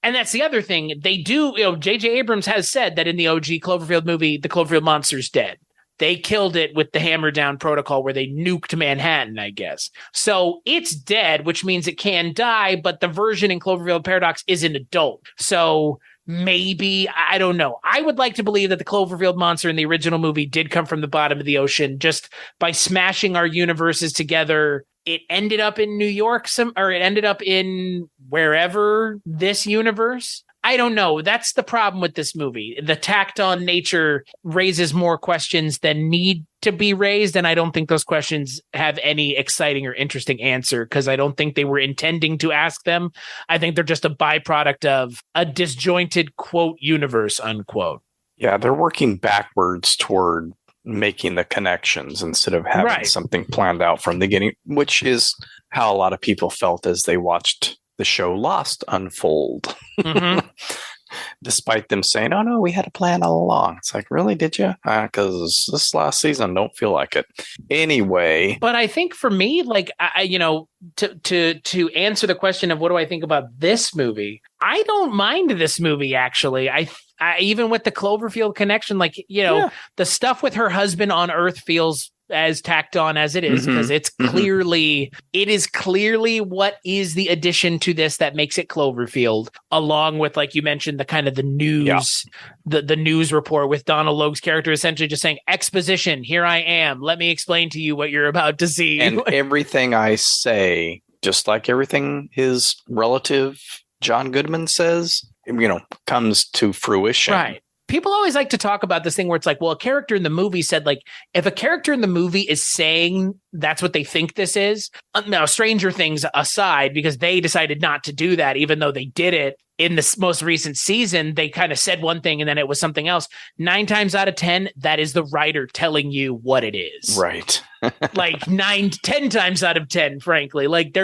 And that's the other thing. They do, J.J. Abrams has said that in the OG Cloverfield movie, the Cloverfield monster's dead. They killed it with the Hammer Down protocol where they nuked Manhattan, I guess. So it's dead, which means it can die, but the version in Cloverfield Paradox is an adult. So maybe, I don't know. I would like to believe that the Cloverfield monster in the original movie did come from the bottom of the ocean. Just by smashing our universes together, it ended up in New York, or it ended up in wherever this universe. I don't know. That's the problem with this movie. The tacked on nature raises more questions than need to be raised. And I don't think those questions have any exciting or interesting answer because I don't think they were intending to ask them. I think they're just a byproduct of a disjointed, quote, universe, unquote. Yeah, they're working backwards toward making the connections instead of having something planned out from the beginning, which is how a lot of people felt as they watched the show Lost unfold. despite them saying, "Oh no, we had a plan all along." It's like, really, did you? Because this last season don't feel like it. Anyway, but I think for me, like, to answer the question of what do I think about this movie, I don't mind this movie actually. I even with the Cloverfield connection, like, the stuff with her husband on Earth feels as tacked on as it is, because it is clearly what is the addition to this that makes it Cloverfield, along with, like you mentioned, the kind of the news, the news report with Donald Logue's character essentially just saying, exposition, here I am, let me explain to you what you're about to see. And everything I say, just like everything his relative John Goodman says, comes to fruition. Right. People always like to talk about this thing where it's like, well, a character in the movie said, like, if a character in the movie is saying that's what they think this is, now Stranger Things aside, because they decided not to do that, even though they did it in this most recent season, they kind of said one thing and then it was something else. 9 times out of 10, that is the writer telling you what it is. Right. Like 10 times out of 10, frankly, like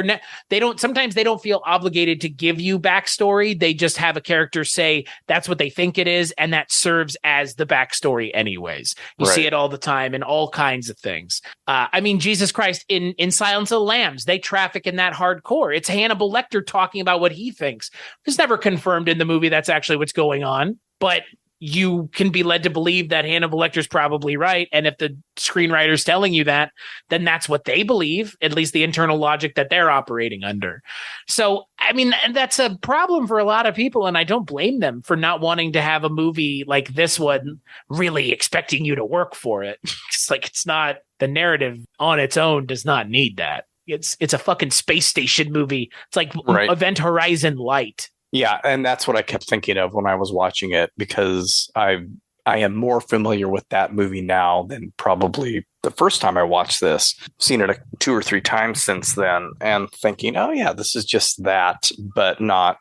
sometimes they don't feel obligated to give you backstory. They just have a character say that's what they think it is. And that serves as the backstory anyways. You see it all the time in all kinds of things. I mean, Jesus Christ, in Silence of the Lambs, they traffic in that hardcore. It's Hannibal Lecter talking about what he thinks. It's never confirmed in the movie that's actually what's going on, but you can be led to believe that Hannibal Lecter's probably right. And if the screenwriter's telling you that, then that's what they believe, at least the internal logic that they're operating under. So, I mean, that's a problem for a lot of people, and I don't blame them for not wanting to have a movie like this one really expecting you to work for it. It's like, it's not, the narrative on its own does not need that. It's a fucking space station movie. It's like Event Horizon Light. Yeah, and that's what I kept thinking of when I was watching it, because I am more familiar with that movie now than probably the first time I watched this. I've seen it 2 or 3 times since then, and thinking, oh yeah, this is just that, but not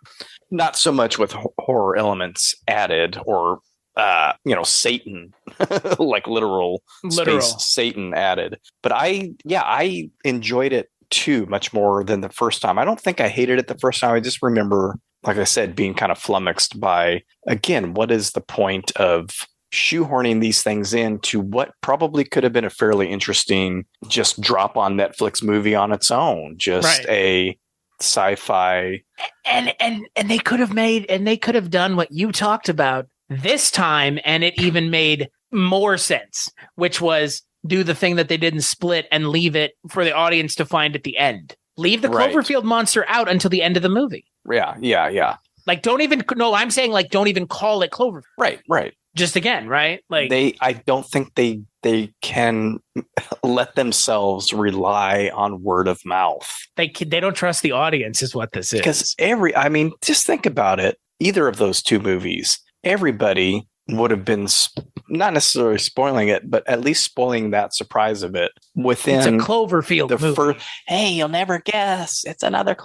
so much with horror elements added, or Satan, like literal space Satan added. But I enjoyed it too, much more than the first time. I don't think I hated it the first time. I just remember, like I said, being kind of flummoxed by, again, what is the point of shoehorning these things into what probably could have been a fairly interesting just drop on Netflix movie on its own, just a sci-fi. And they could have done what you talked about this time, and it even made more sense, which was do the thing that they did in Split and leave it for the audience to find at the end. Leave the Cloverfield monster out until the end of the movie. Yeah. Like, don't even call it Cloverfield. Right. Just again, right? Like, I don't think they can let themselves rely on word of mouth. They don't trust the audience, is what this is. Because just think about it. Either of those 2 movies, everybody would have been not necessarily spoiling it, but at least spoiling that surprise of it within it's a Cloverfield movie. Hey, you'll never guess. It's another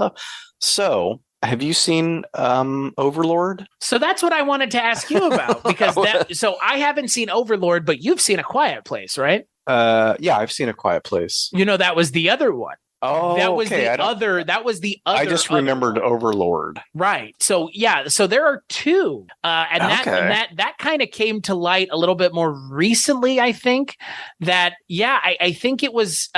So, have you seen Overlord? So that's what I wanted to ask you about, because so I haven't seen Overlord, but you've seen A Quiet Place, right? Yeah, I've seen A Quiet Place. That was the other one. Oh, that was okay. That was the other. I just remembered Overlord. Right. So yeah. So there are 2, and that kind of came to light a little bit more recently. I think that I think it was.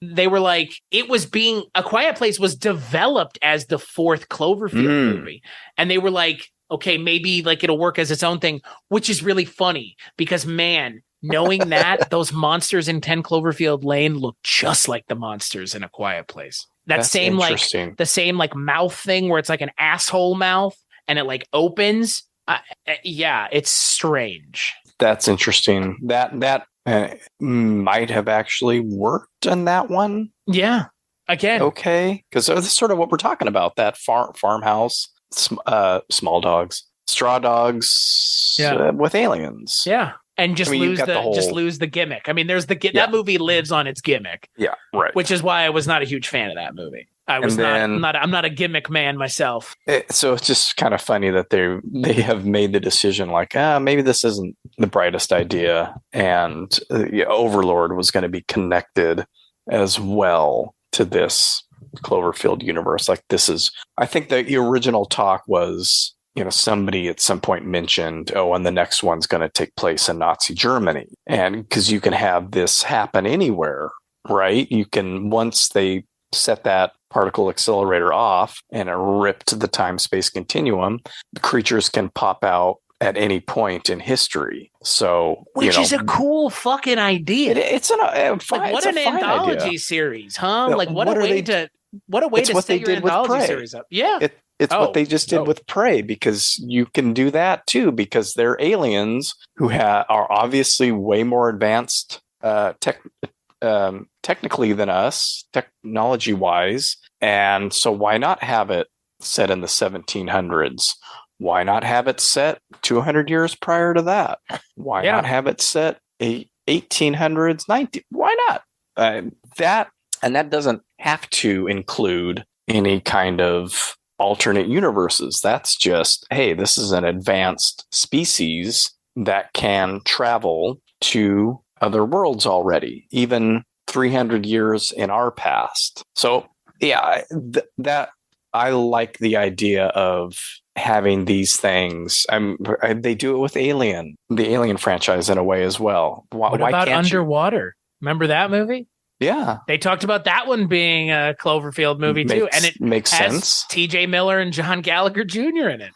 They were like, it was being A Quiet Place was developed as the 4th Cloverfield movie, and they were like, okay, maybe like it'll work as its own thing, which is really funny because, man, knowing that those monsters in 10 Cloverfield Lane look just like the monsters in A Quiet Place. That's same the same mouth thing where it's like an asshole mouth and it like opens. It's strange. That's interesting. That might have actually worked in that one. Yeah. Again. Okay. Because that's sort of what we're talking about. That farmhouse, small dogs, straw dogs with aliens. Yeah. And just lose the gimmick. I mean, there's that movie lives on its gimmick. Yeah, right. Which is why I was not a huge fan of that movie. I'm not a gimmick man myself. So it's just kind of funny that they have made the decision like, maybe this isn't the brightest idea, and Overlord was going to be connected as well to this Cloverfield universe. Like, this is, I think the original talk was, somebody at some point mentioned, oh, and the next one's going to take place in Nazi Germany. And because you can have this happen anywhere, right? You can, once they set that particle accelerator off and it ripped the time-space continuum, the creatures can pop out at any point in history. So, which is a cool fucking idea. It's what an anthology series, huh? Like what a way to set your anthology series up. Yeah. It's what they just did with Prey, because you can do that too, because they're aliens who are obviously way more advanced technically than us, technology wise. And so why not have it set in the 1700s? Why not have it set 200 years prior to that? Why not have it set 1800s, 19? Why not? That doesn't have to include any kind of alternate universes. That's just, hey, this is an advanced species that can travel to other worlds already, even 300 years in our past. So yeah, that I like the idea of having these things. They do it with the Alien franchise in a way as well. What about Underwater? Remember that movie? Yeah. They talked about that one being a Cloverfield movie too. And it makes has sense. TJ Miller and John Gallagher Jr. in it.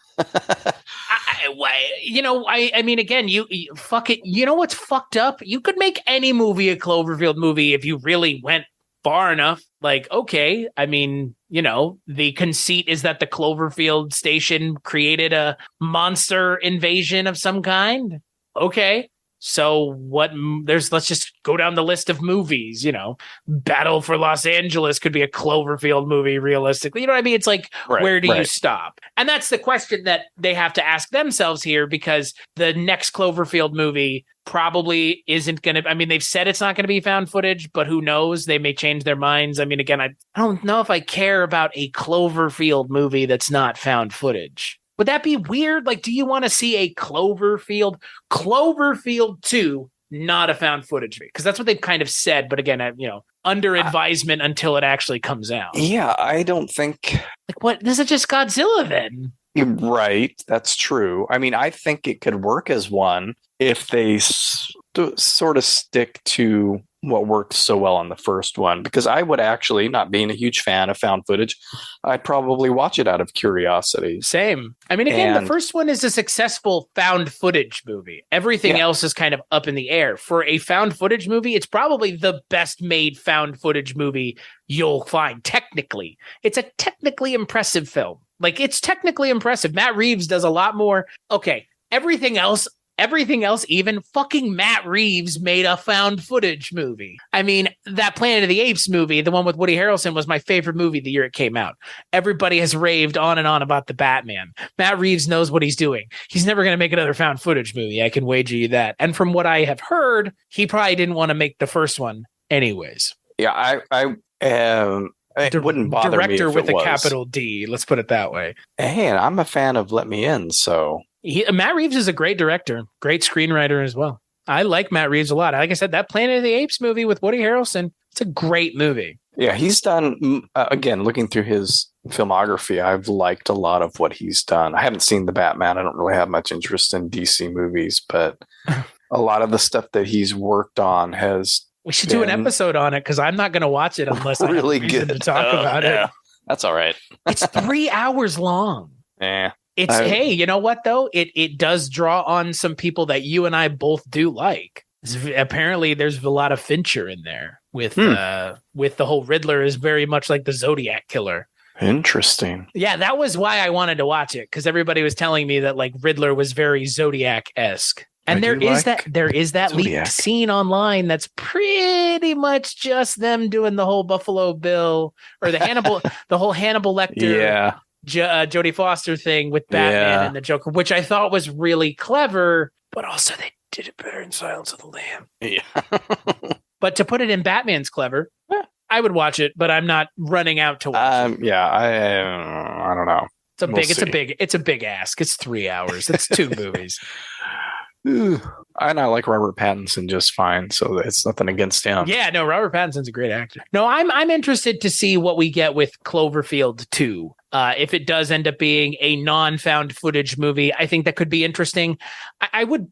I mean, again, you fuck it. You know what's fucked up? You could make any movie a Cloverfield movie if you really went far enough. Like, okay, I mean, the conceit is that the Cloverfield station created a monster invasion of some kind. Okay. So let's just go down the list of movies, Battle for Los Angeles could be a Cloverfield movie realistically. You know what I mean? It's like, where do you stop? And that's the question that they have to ask themselves here, because the next Cloverfield movie probably isn't going to, I mean, they've said it's not going to be found footage, but who knows? They may change their minds. I mean, again, I don't know if I care about a Cloverfield movie that's not found footage. Would that be weird? Like, do you want to see a Cloverfield 2, not a found footage movie? Because that's what they've kind of said. But again, under advisement until it actually comes out. Yeah, I don't think. Like, what? This is just Godzilla then. Right. That's true. I mean, I think it could work as one if they sort of stick to what worked so well on the first one, because I would actually, not being a huge fan of found footage, I'd probably watch it out of curiosity. Same. I mean, again, the first one is a successful found footage movie. Everything else is kind of up in the air. For a found footage movie, it's probably the best made found footage movie you'll find. Technically, it's a technically impressive film. Like, it's technically impressive. Matt Reeves does a lot more. Okay, everything else, even fucking Matt Reeves made a found footage movie. I mean, that Planet of the Apes movie, the one with Woody Harrelson, was my favorite movie the year it came out. Everybody has raved on and on about the Batman. Matt Reeves knows what he's doing. He's never going to make another found footage movie. I can wager you that. And from what I have heard, he probably didn't want to make the first one anyways. Yeah, it wouldn't bother me if Director with it was. a capital D. Let's put it that way. Hey, and I'm a fan of Let Me In, so... Matt Reeves is a great director, great screenwriter as well. I like Matt Reeves a lot. Like I said, that Planet of the Apes movie with Woody Harrelson, it's a great movie. Yeah, he's done, again, looking through his filmography, I've liked a lot of what he's done. I haven't seen The Batman. I don't really have much interest in DC movies, but a lot of the stuff that he's worked on has... We should do an episode on it, because I'm not going to watch it unless really I have reason good to talk about it. That's all right. It's 3 hours long. Yeah. Hey, you know what though? It does draw on some people that you and I both do like. Apparently, there's a lot of Fincher in there with the whole Riddler is very much like the Zodiac killer. Interesting. Yeah, that was why I wanted to watch it, because everybody was telling me that like Riddler was very Zodiac-esque. And there is that leaked scene online that's pretty much just them doing the whole Buffalo Bill or the whole Hannibal Lecter. Jodie Foster thing with Batman and the Joker, which I thought was really clever, but also they did it better in Silence of the Lamb. Yeah. But to put it in Batman's clever, I would watch it, but I'm not running out to watch it. Yeah, I don't know. It's a big ask. It's 3 hours. It's 2 movies. And I like Robert Pattinson just fine, so it's nothing against him. Yeah, no, Robert Pattinson's a great actor. No, I'm interested to see what we get with Cloverfield 2. If it does end up being a non-found footage movie, I think that could be interesting. I would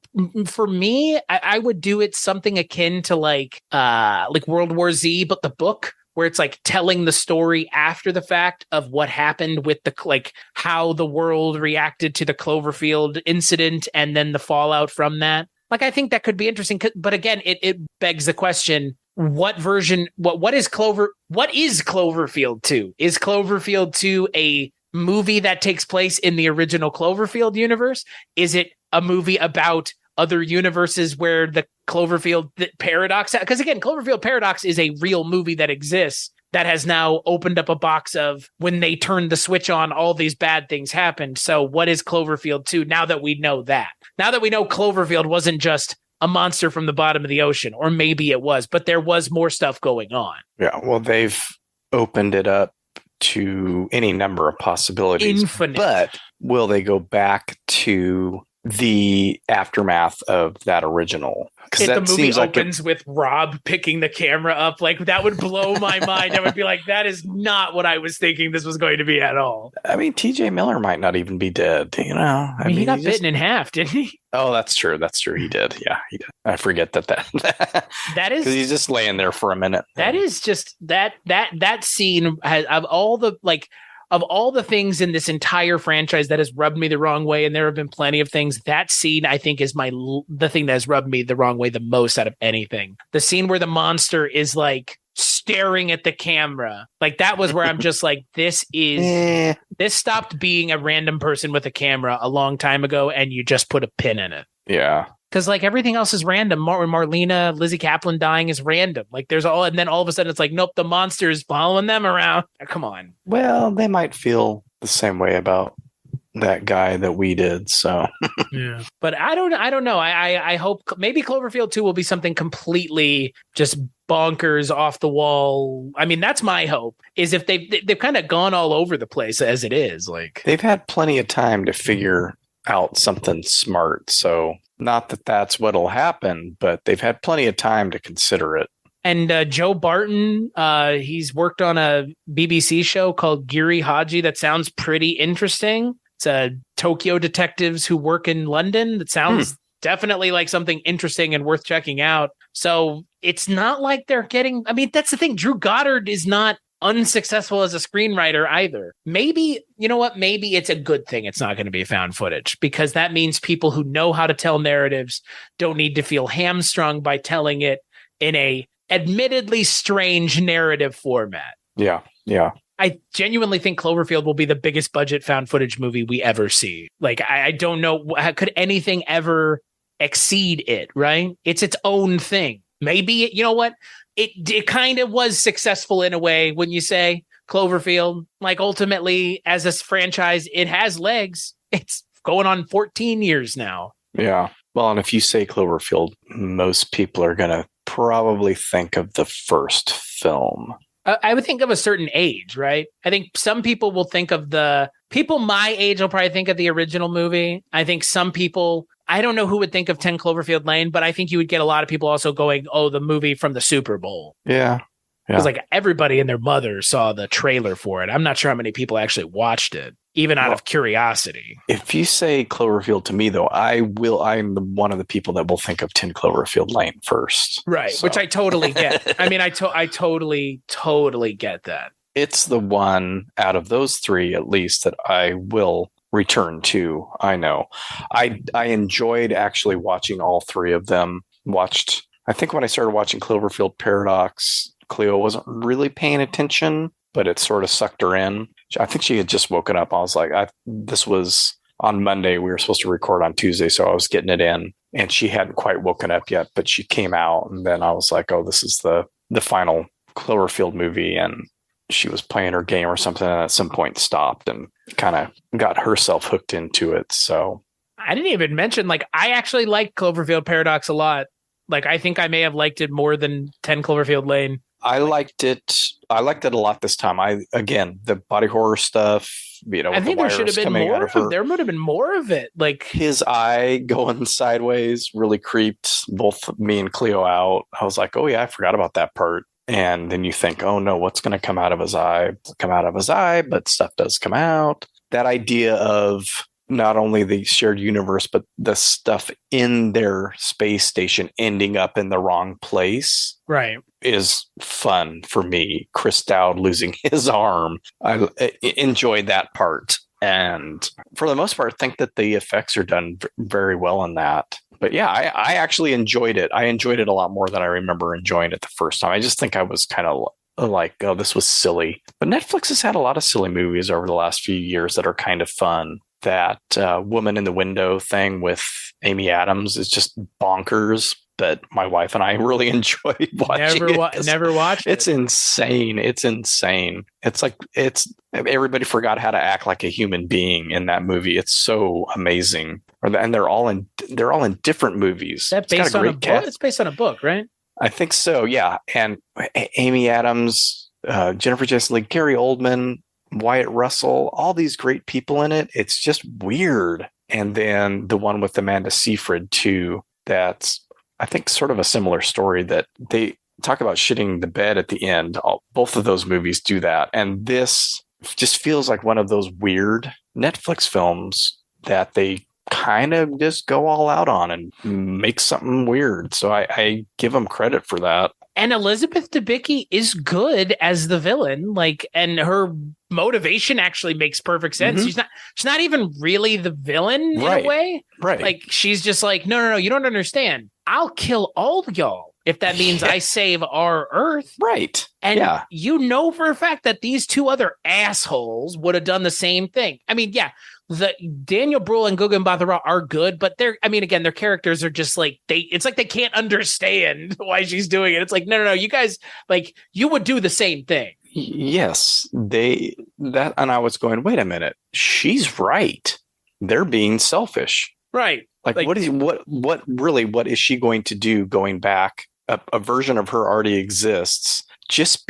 do it something akin to like World War Z, but the book, where it's like telling the story after the fact of what happened with the how the world reacted to the Cloverfield incident and then the fallout from that. Like, I think that could be interesting. But again, it begs the question, what is Cloverfield 2? Is Cloverfield 2 a movie that takes place in the original Cloverfield universe? Is it a movie about other universes where the Cloverfield paradox? Because again, Cloverfield Paradox is a real movie that exists that has now opened up a box of when they turned the switch on, all these bad things happened. So what is Cloverfield 2 now that we know that? Now that we know Cloverfield wasn't just a monster from the bottom of the ocean, or maybe it was, but there was more stuff going on. Yeah, well, they've opened it up to any number of possibilities. Infinite. But will they go back to the aftermath of that original? If the movie opens with Rob picking the camera up, like, that would blow my mind. I would be like, that is not what I was thinking this was going to be at all. I mean, TJ Miller might not even be dead, you know? I mean, he got bitten in half, didn't he? Oh, that's true. That's true. He did. Yeah, he did. I forget that that is, because he's just laying there for a minute. That is just that scene has, of all the things in this entire franchise that has rubbed me the wrong way, and there have been plenty of things, that scene, I think, is the thing that has rubbed me the wrong way the most out of anything. The scene where the monster is like staring at the camera. Like, that was where I'm just like, this stopped being a random person with a camera a long time ago, and you just put a pin in it. Yeah. Because like everything else is random. Marlena, Lizzie Kaplan dying is random. Like, there's all, and then all of a sudden it's like, nope, the monster is following them around. Come on. Well, they might feel the same way about that guy that we did. So yeah, but I don't know. I hope maybe Cloverfield 2 will be something completely just bonkers, off the wall. I mean, that's my hope. Is if they've kind of gone all over the place as it is. Like, they've had plenty of time to figure out something smart. So not that that's what'll happen, but they've had plenty of time to consider it. And Joe Barton, he's worked on a BBC show called Giri Haji that sounds pretty interesting. It's Tokyo detectives who work in London. That sounds definitely like something interesting and worth checking out. So it's not like they're getting... I mean, that's the thing. Drew Goddard is not unsuccessful as a screenwriter either. Maybe, you know what? Maybe it's a good thing it's not going to be found footage, because that means people who know how to tell narratives don't need to feel hamstrung by telling it in a admittedly strange narrative format. Yeah. I genuinely think Cloverfield will be the biggest budget found footage movie we ever see. Like, I don't know, could anything ever exceed it, right? It's its own thing. Maybe, you know what? It kind of was successful in a way when you say Cloverfield. Like, ultimately, as a franchise, it has legs. It's going on 14 years now. Yeah. Well, and if you say Cloverfield, most people are going to probably think of the first film. I would think of a certain age, right? I think some people will think of people my age will probably think of the original movie. I think some people, I don't know who would think of 10 Cloverfield Lane, but I think you would get a lot of people also going, oh, the movie from the Super Bowl. Yeah. Because like everybody and their mother saw the trailer for it. I'm not sure how many people actually watched it, even out of curiosity. If you say Cloverfield to me, though, I'm one of the people that will think of 10 Cloverfield Lane first. Right. So. Which I totally get. I mean, I totally get that. It's the one out of those three, at least, that I will return to. I know. I enjoyed actually watching all three of them. I think when I started watching Cloverfield Paradox, Cleo wasn't really paying attention, but it sort of sucked her in. I think she had just woken up. I was like, this was on Monday. We were supposed to record on Tuesday, so I was getting it in, and she hadn't quite woken up yet, but she came out, and then I was like, oh, this is the final Cloverfield movie, and she was playing her game or something, and at some point stopped and kind of got herself hooked into it. So I didn't even mention, like, I actually like Cloverfield Paradox a lot. Like, I think I may have liked it more than 10 Cloverfield Lane. I liked it I liked it a lot this time. Again, the body horror stuff, I think there should have been more of there would have been more of it. Like his eye going sideways really creeped both me and Cleo out. I was like, oh yeah, I forgot about that part. And then you think, oh no, what's going to come out of his eye? Come out of his eye, but stuff does come out. That idea of not only the shared universe, but the stuff in their space station ending up in the wrong place, right, is fun for me. Chris Dowd losing his arm, I enjoyed that part, and for the most part, think that the effects are done very well in that. But yeah, I actually enjoyed it. I enjoyed it a lot more than I remember enjoying it the first time. I just think I was kind of like, oh, this was silly. But Netflix has had a lot of silly movies over the last few years that are kind of fun. That Woman in the Window thing with Amy Adams is just bonkers. But my wife and I really enjoyed watching it. Never watched it. It's insane. It's insane. It's like everybody forgot how to act like a human being in that movie. It's so amazing. And they're all in different movies. That's based on a book. It's based on a book, right? I think so. Yeah. And Amy Adams, Jennifer Jason Leigh, Gary Oldman, Wyatt Russell, all these great people in it. It's just weird. And then the one with Amanda Seyfried too. That's, I think, sort of a similar story, that they talk about shitting the bed at the end. Both of those movies do that. And this just feels like one of those weird Netflix films that they kind of just go all out on and make something weird. So I give them credit for that. And Elizabeth Debicki is good as the villain, and her motivation actually makes perfect sense. Mm-hmm. She's not even really the villain in a way. Right. Like, she's just like, no, you don't understand. I'll kill all of y'all if that means I save our Earth. Right. And you know for a fact that these two other assholes would have done the same thing. I mean, yeah, the Daniel Bruhl and Gugu Mbatha-Raw are good, but their characters are just like, it's like they can't understand why she's doing it. It's like, no, you guys, like, you would do the same thing. Yes, and I was going, wait a minute, she's right. They're being selfish. Right. Like what is she going to do going back? A version of her already exists. Just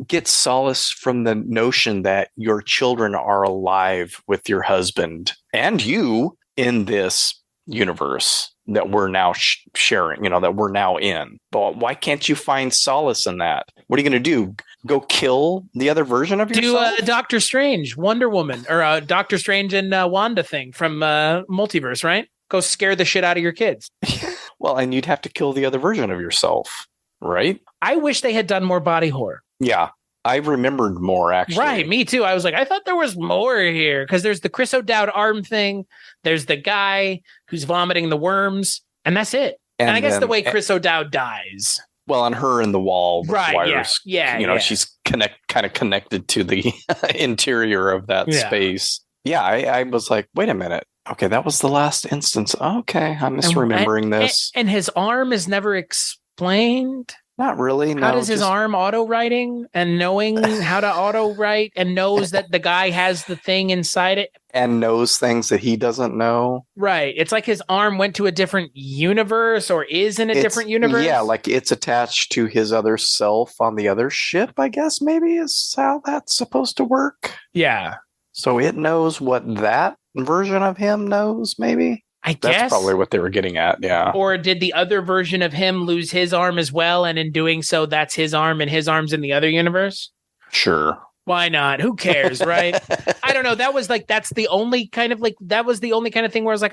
get solace from the notion that your children are alive with your husband and you in this universe that we're now sharing, that we're now in. But why can't you find solace in that? What are you going to do? Go kill the other version of yourself? Do Doctor Strange, Wonder Woman, or Doctor Strange and Wanda thing from Multiverse, right? Go scare the shit out of your kids. Well, and you'd have to kill the other version of yourself, right? I wish they had done more body horror. Yeah, I remembered more, actually. Right, me too. I was like, I thought there was more here, because there's the Chris O'Dowd arm thing. There's the guy who's vomiting the worms, and that's it. And I guess the way Chris O'Dowd dies. Well, on her in the wall with wires. Yeah. She's kind of connected to the interior of that space. Yeah, I was like, wait a minute. Okay, that was the last instance. Okay, I'm misremembering this. And his arm is never explained. Not really. No. How does his arm auto writing and knowing how to auto write and knows that the guy has the thing inside it and knows things that he doesn't know? Right. It's like his arm went to a different universe or is in a different universe. Yeah, like it's attached to his other self on the other ship, I guess maybe is how that's supposed to work. Yeah. So it knows what that version of him knows, maybe? I guess that's probably what they were getting at, yeah. Or did the other version of him lose his arm as well, and in doing so, that's his arm, and his arm's in the other universe? Sure. Why not? Who cares, right? I don't know. That was the only kind of thing where I was like,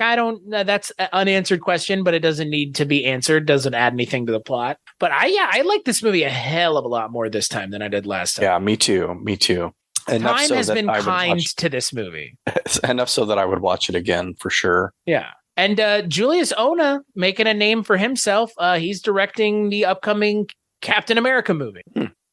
that's an unanswered question, but it doesn't need to be answered. Doesn't add anything to the plot. But I like this movie a hell of a lot more this time than I did last time. Yeah, me too. Time has been kind to this movie. Enough so that I would watch it again for sure. Yeah. And Julius Ona making a name for himself. He's directing the upcoming Captain America movie.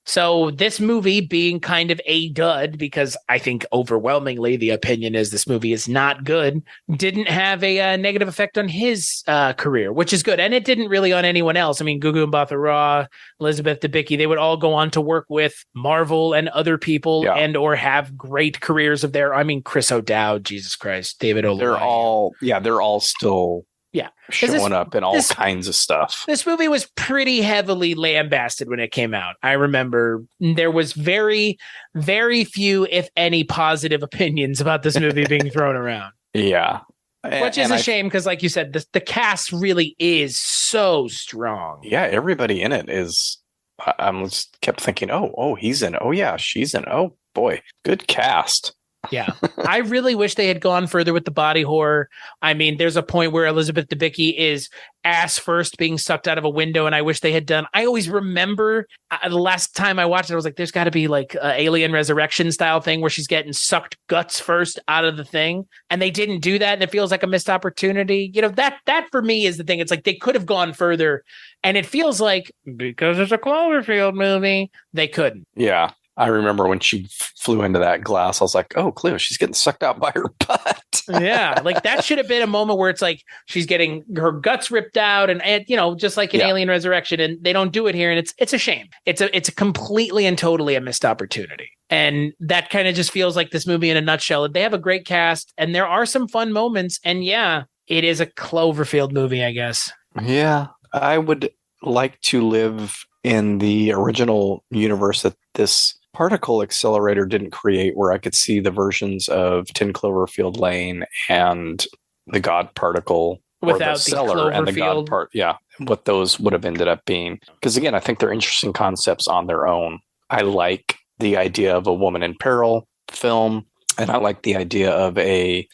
So this movie being kind of a dud, because I think overwhelmingly the opinion is this movie is not good, didn't have a negative effect on his career, which is good. And it didn't really on anyone else. I mean, Gugu Mbatha-Raw, Elizabeth Debicki, they would all go on to work with Marvel and other people and or have great careers of their. I mean, Chris O'Dowd, Jesus Christ, David O'Leary. They're all still Yeah. showing up in all kinds of stuff. This movie was pretty heavily lambasted when it came out. I remember there was very, very few, if any, positive opinions about this movie being thrown around. Yeah. Which is a shame because, like you said, the cast really is so strong. Yeah, everybody in it is. I'm just kept thinking, oh, he's in. Oh, yeah, she's in. Oh, boy, good cast. Yeah. I really wish they had gone further with the body horror. I mean, there's a point where Elizabeth Debicki is ass first being sucked out of a window, and I wish they had done. I always remember the last time I watched it, I was like, there's got to be like an Alien Resurrection style thing where she's getting sucked guts first out of the thing, and they didn't do that, and it feels like a missed opportunity. You know, that for me is the thing. It's like they could have gone further, and it feels like because it's a Cloverfield movie, they couldn't. Yeah. I remember when she flew into that glass, I was like, oh, Cleo, she's getting sucked out by her butt. Yeah, like that should have been a moment where it's like she's getting her guts ripped out and you know, just like in Alien Resurrection, and they don't do it here, and it's a shame. It's a completely and totally a missed opportunity. And that kind of just feels like this movie in a nutshell. They have a great cast and there are some fun moments, and yeah, it is a Cloverfield movie, I guess. Yeah, I would like to live in the original universe that this particle accelerator didn't create, where I could see the versions of 10 Cloverfield Lane and the God particle, without the cellar and the God part. Yeah, what those would have ended up being. Because again, I think they're interesting concepts on their own. I like the idea of a woman in peril film, and I like the idea of a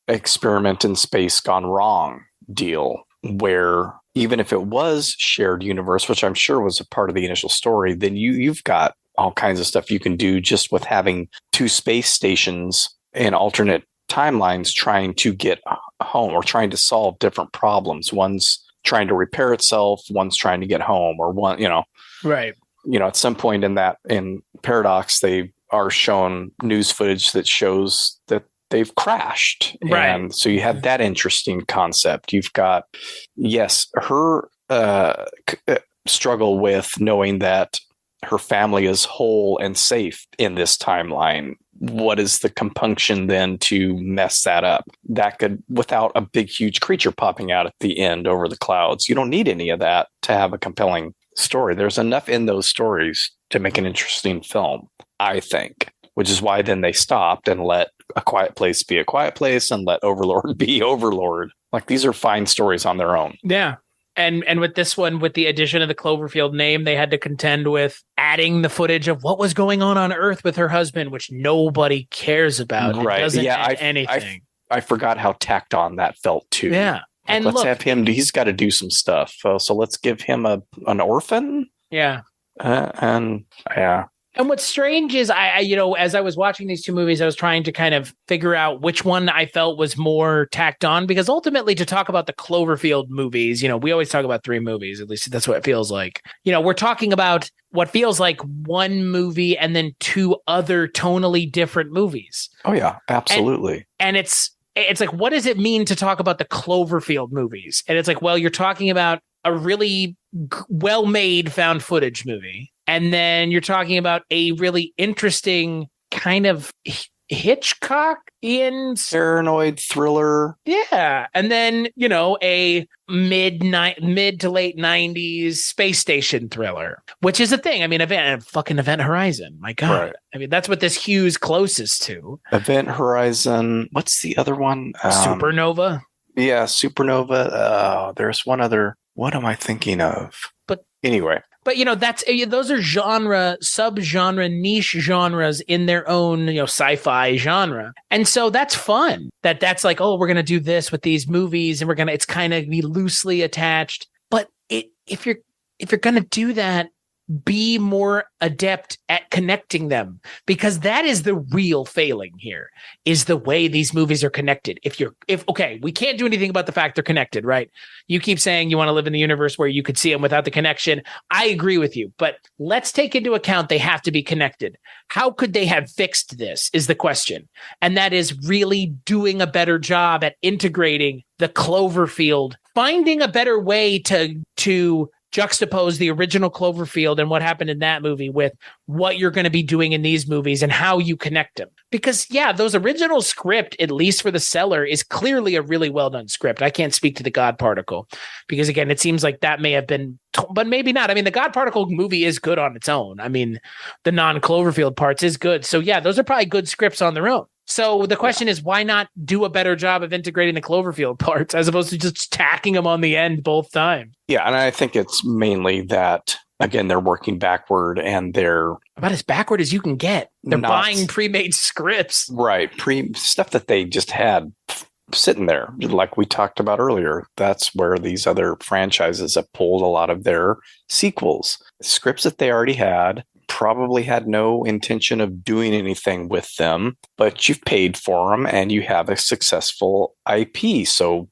experiment in space gone wrong deal, where even if it was shared universe, which I'm sure was a part of the initial story, then you've got all kinds of stuff you can do just with having two space stations in alternate timelines trying to get home or trying to solve different problems. One's trying to repair itself, one's trying to get home, or one, you know. Right. You know, at some point in Paradox, they are shown news footage that shows that they've crashed. Right. And so you have that interesting concept. You've got, yes, her struggle with knowing that her family is whole and safe in this timeline. What is the compunction then to mess that up? That could, without a big, huge creature popping out at the end over the clouds. You don't need any of that to have a compelling story. There's enough in those stories to make an interesting film, I think, which is why then they stopped and let A Quiet Place be A Quiet Place and let Overlord be Overlord. Like, these are fine stories on their own. Yeah. And with this one, with the addition of the Cloverfield name, they had to contend with adding the footage of what was going on Earth with her husband, which nobody cares about. Right. It doesn't yeah, add anything. I forgot how tacked on that felt too. Yeah. Like, and let's look, have him. He's got to do some stuff. So let's give him an orphan. Yeah. And yeah. And what's strange is I, you know, as I was watching these two movies, I was trying to kind of figure out which one I felt was more tacked on, because ultimately, to talk about the Cloverfield movies, you know, we always talk about three movies, at least that's what it feels like. You know, we're talking about what feels like one movie and then two other tonally different movies. Oh yeah, absolutely. And it's like, what does it mean to talk about the Cloverfield movies? And it's like, well, you're talking about a really well-made found footage movie. And then you're talking about a really interesting kind of Hitchcock-ian paranoid thriller. Yeah. And then, you know, a mid to late 90s space station thriller, which is a thing. I mean, Event Horizon. My God. Right. I mean, that's what this Hugh's closest to. Event Horizon. What's the other one? Supernova. Yeah, Supernova. There's one other. What am I thinking of? But anyway. But, you know, those are subgenre, niche genres in their own, you know, sci-fi genre. And so that's fun. That's like, oh, we're going to do this with these movies and it's kind of be loosely attached. But if you're going to do that, be more adept at connecting them, because that is the real failing here, is the way these movies are connected. Okay, we can't do anything about the fact they're connected, right? You keep saying you want to live in the universe where you could see them without the connection. I agree with you, but let's take into account they have to be connected. How could they have fixed this is the question. And that is really doing a better job at integrating the Cloverfield, finding a better way to juxtapose the original Cloverfield and what happened in that movie with what you're going to be doing in these movies and how you connect them. Because yeah, those original script, at least for The Cellar, is clearly a really well done script. I can't speak to The God Particle because again, it seems like that may have been, but maybe not. I mean, The God Particle movie is good on its own. I mean, the non-Cloverfield parts is good. So yeah, those are probably good scripts on their own. So the question is, why not do a better job of integrating the Cloverfield parts as opposed to just tacking them on the end both times? Yeah, and I think it's mainly that, again, they're working backward and they're about as backward as you can get. They're buying pre-made scripts. Right. Stuff that they just had sitting there. Like we talked about earlier, that's where these other franchises have pulled a lot of their sequels. Scripts that they already had, probably had no intention of doing anything with them, but you've paid for them and you have a successful IP. So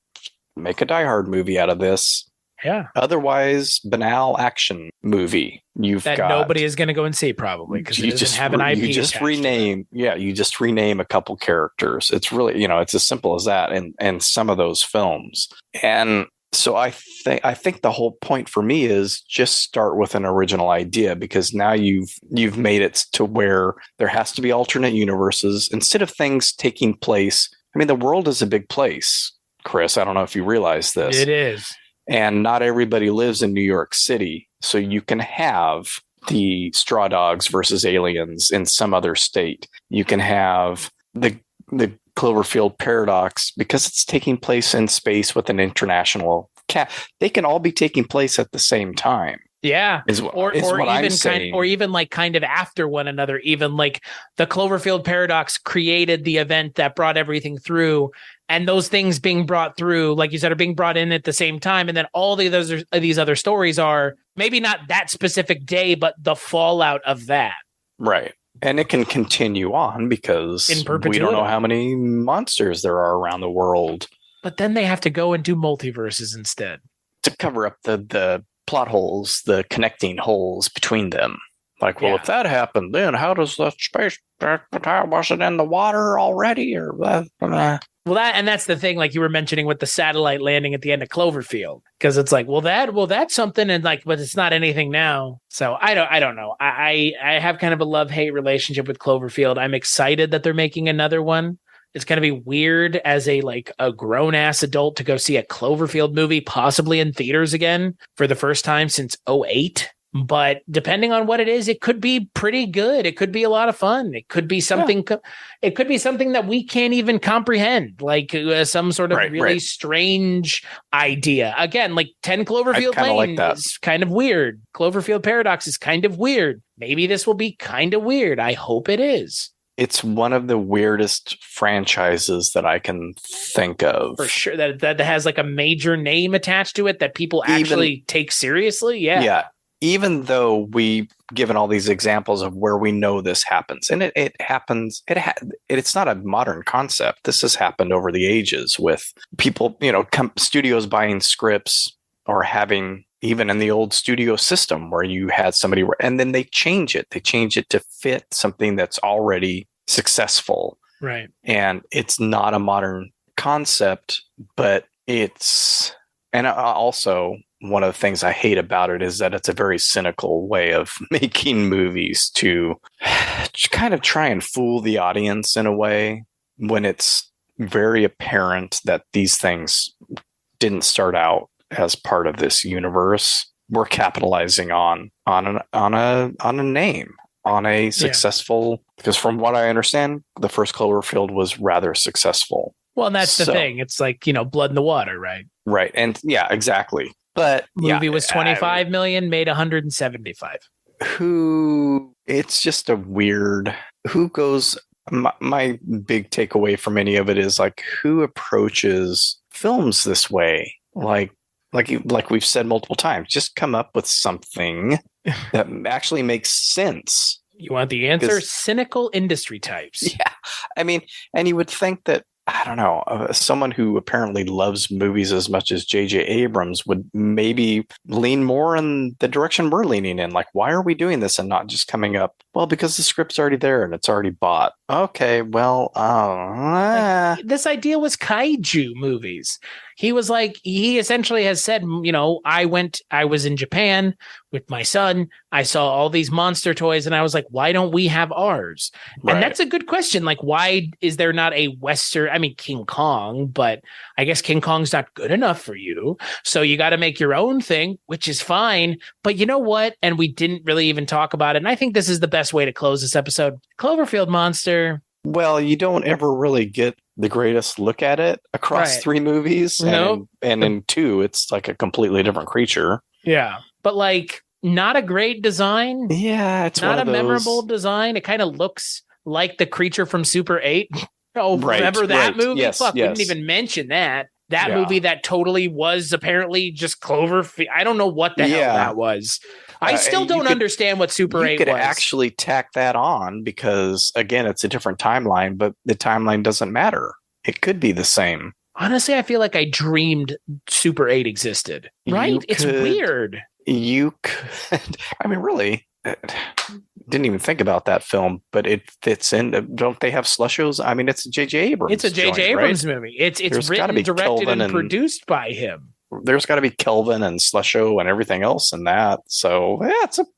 make a Die Hard movie out of this. Yeah. Otherwise, banal action movie. That nobody is going to go and see probably because it doesn't have an IP. You just rename. Yeah, you just rename a couple characters. It's really, it's as simple as that. And some of those films. And so I think the whole point for me is just start with an original idea, because now you've made it to where there has to be alternate universes instead of things taking place. I mean, the world is a big place, Chris. I don't know if you realize this. It is. And not everybody lives in New York City. So you can have the Straw Dogs versus aliens in some other state. You can have the Cloverfield paradox because it's taking place in space with an international they can all be taking place at the same time. Yeah. Or even like kind of after one another. Even like the Cloverfield paradox created the event that brought everything through, and those things being brought through, like you said, are being brought in at the same time. And then all these other stories are maybe not that specific day, but the fallout of that. Right. And it can continue on because we don't know how many monsters there are around the world. But then they have to go and do multiverses instead. To cover up the plot holes, the connecting holes between them. Like, well, if that happened, then how does the space, was it in the water already? Or Well, that's the thing, like you were mentioning with the satellite landing at the end of Cloverfield, because it's like, that's something, and like, but it's not anything now. So I don't know. I have kind of a love-hate relationship with Cloverfield. I'm excited that they're making another one. It's going to be weird as a grown ass adult to go see a Cloverfield movie, possibly in theaters again for the first time since 2008. But depending on what it is, it could be pretty good. It could be a lot of fun. It could be something. Yeah. It could be something that we can't even comprehend, like some sort of really strange idea. Again, like 10 Cloverfield Lane is kind of weird. Cloverfield Paradox is kind of weird. Maybe this will be kind of weird. I hope it is. It's one of the weirdest franchises that I can think of. For sure. That has like a major name attached to it that people actually take seriously. Yeah. Yeah. Even though we've given all these examples of where we know this happens, and it happens, it's not a modern concept. This has happened over the ages with people, studios buying scripts or having, even in the old studio system where you had somebody, and then they change it. They change it to fit something that's already successful. Right. And it's not a modern concept, but and also, one of the things I hate about it is that it's a very cynical way of making movies to kind of try and fool the audience in a way when it's very apparent that these things didn't start out as part of this universe. We're capitalizing on a name, on a successful, because from what I understand, the first Cloverfield was rather successful. Well, and that's the thing. It's like, blood in the water, right? Right. And yeah, exactly. But movie was 25 million, made 175. It's just a weird, my big takeaway from any of it is like, who approaches films this way? Like we've said multiple times, just come up with something that actually makes sense. You want the answer? Cynical industry types. Yeah. I mean, and you would think that, I don't know, someone who apparently loves movies as much as J.J. Abrams would maybe lean more in the direction we're leaning in. Like, why are we doing this and not just coming up? Well, because the script's already there and it's already bought. Okay, well, This idea was kaiju movies. He essentially has said, I was in Japan with my son. I saw all these monster toys and I was like, why don't we have ours? Right. And that's a good question. Like, why is there not a Western, King Kong, but I guess King Kong's not good enough for you. So you got to make your own thing, which is fine. But you know what? And we didn't really even talk about it. And I think this is the best way to close this episode. Cloverfield Monster. Well, you don't ever really get the greatest look at it across Right. 3 movies. Nope. And in 2, it's like a completely different creature. Yeah. But like, not a great design. Yeah, it's not one a of those... memorable design. It kind of looks like the creature from Super 8. Oh, Right, remember that right. movie? Yes, Fuck, we yes. didn't even mention that. That Yeah. movie that totally was apparently just Cloverfield. I don't know what the hell that was. I still don't understand what Super 8 You could was. actually tack that on because, again, it's a different timeline, but the timeline doesn't matter. It could be the same. Honestly, I feel like I dreamed Super 8 existed. Right? You It's could- weird. You could... really... Didn't even think about that film, but it fits in. Don't they have slushes? It's a J.J. Abrams. It's a J.J. joint, Abrams right? movie. It's There's gotta written, be directed, Kelvin and produced by him. There's got to be Kelvin and Slusho and everything else in that. So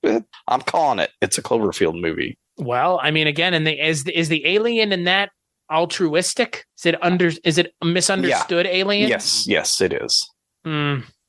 yeah, I'm calling it. It's a Cloverfield movie. Well, again, and is the alien in that altruistic? Is it a misunderstood alien? Yes, it is.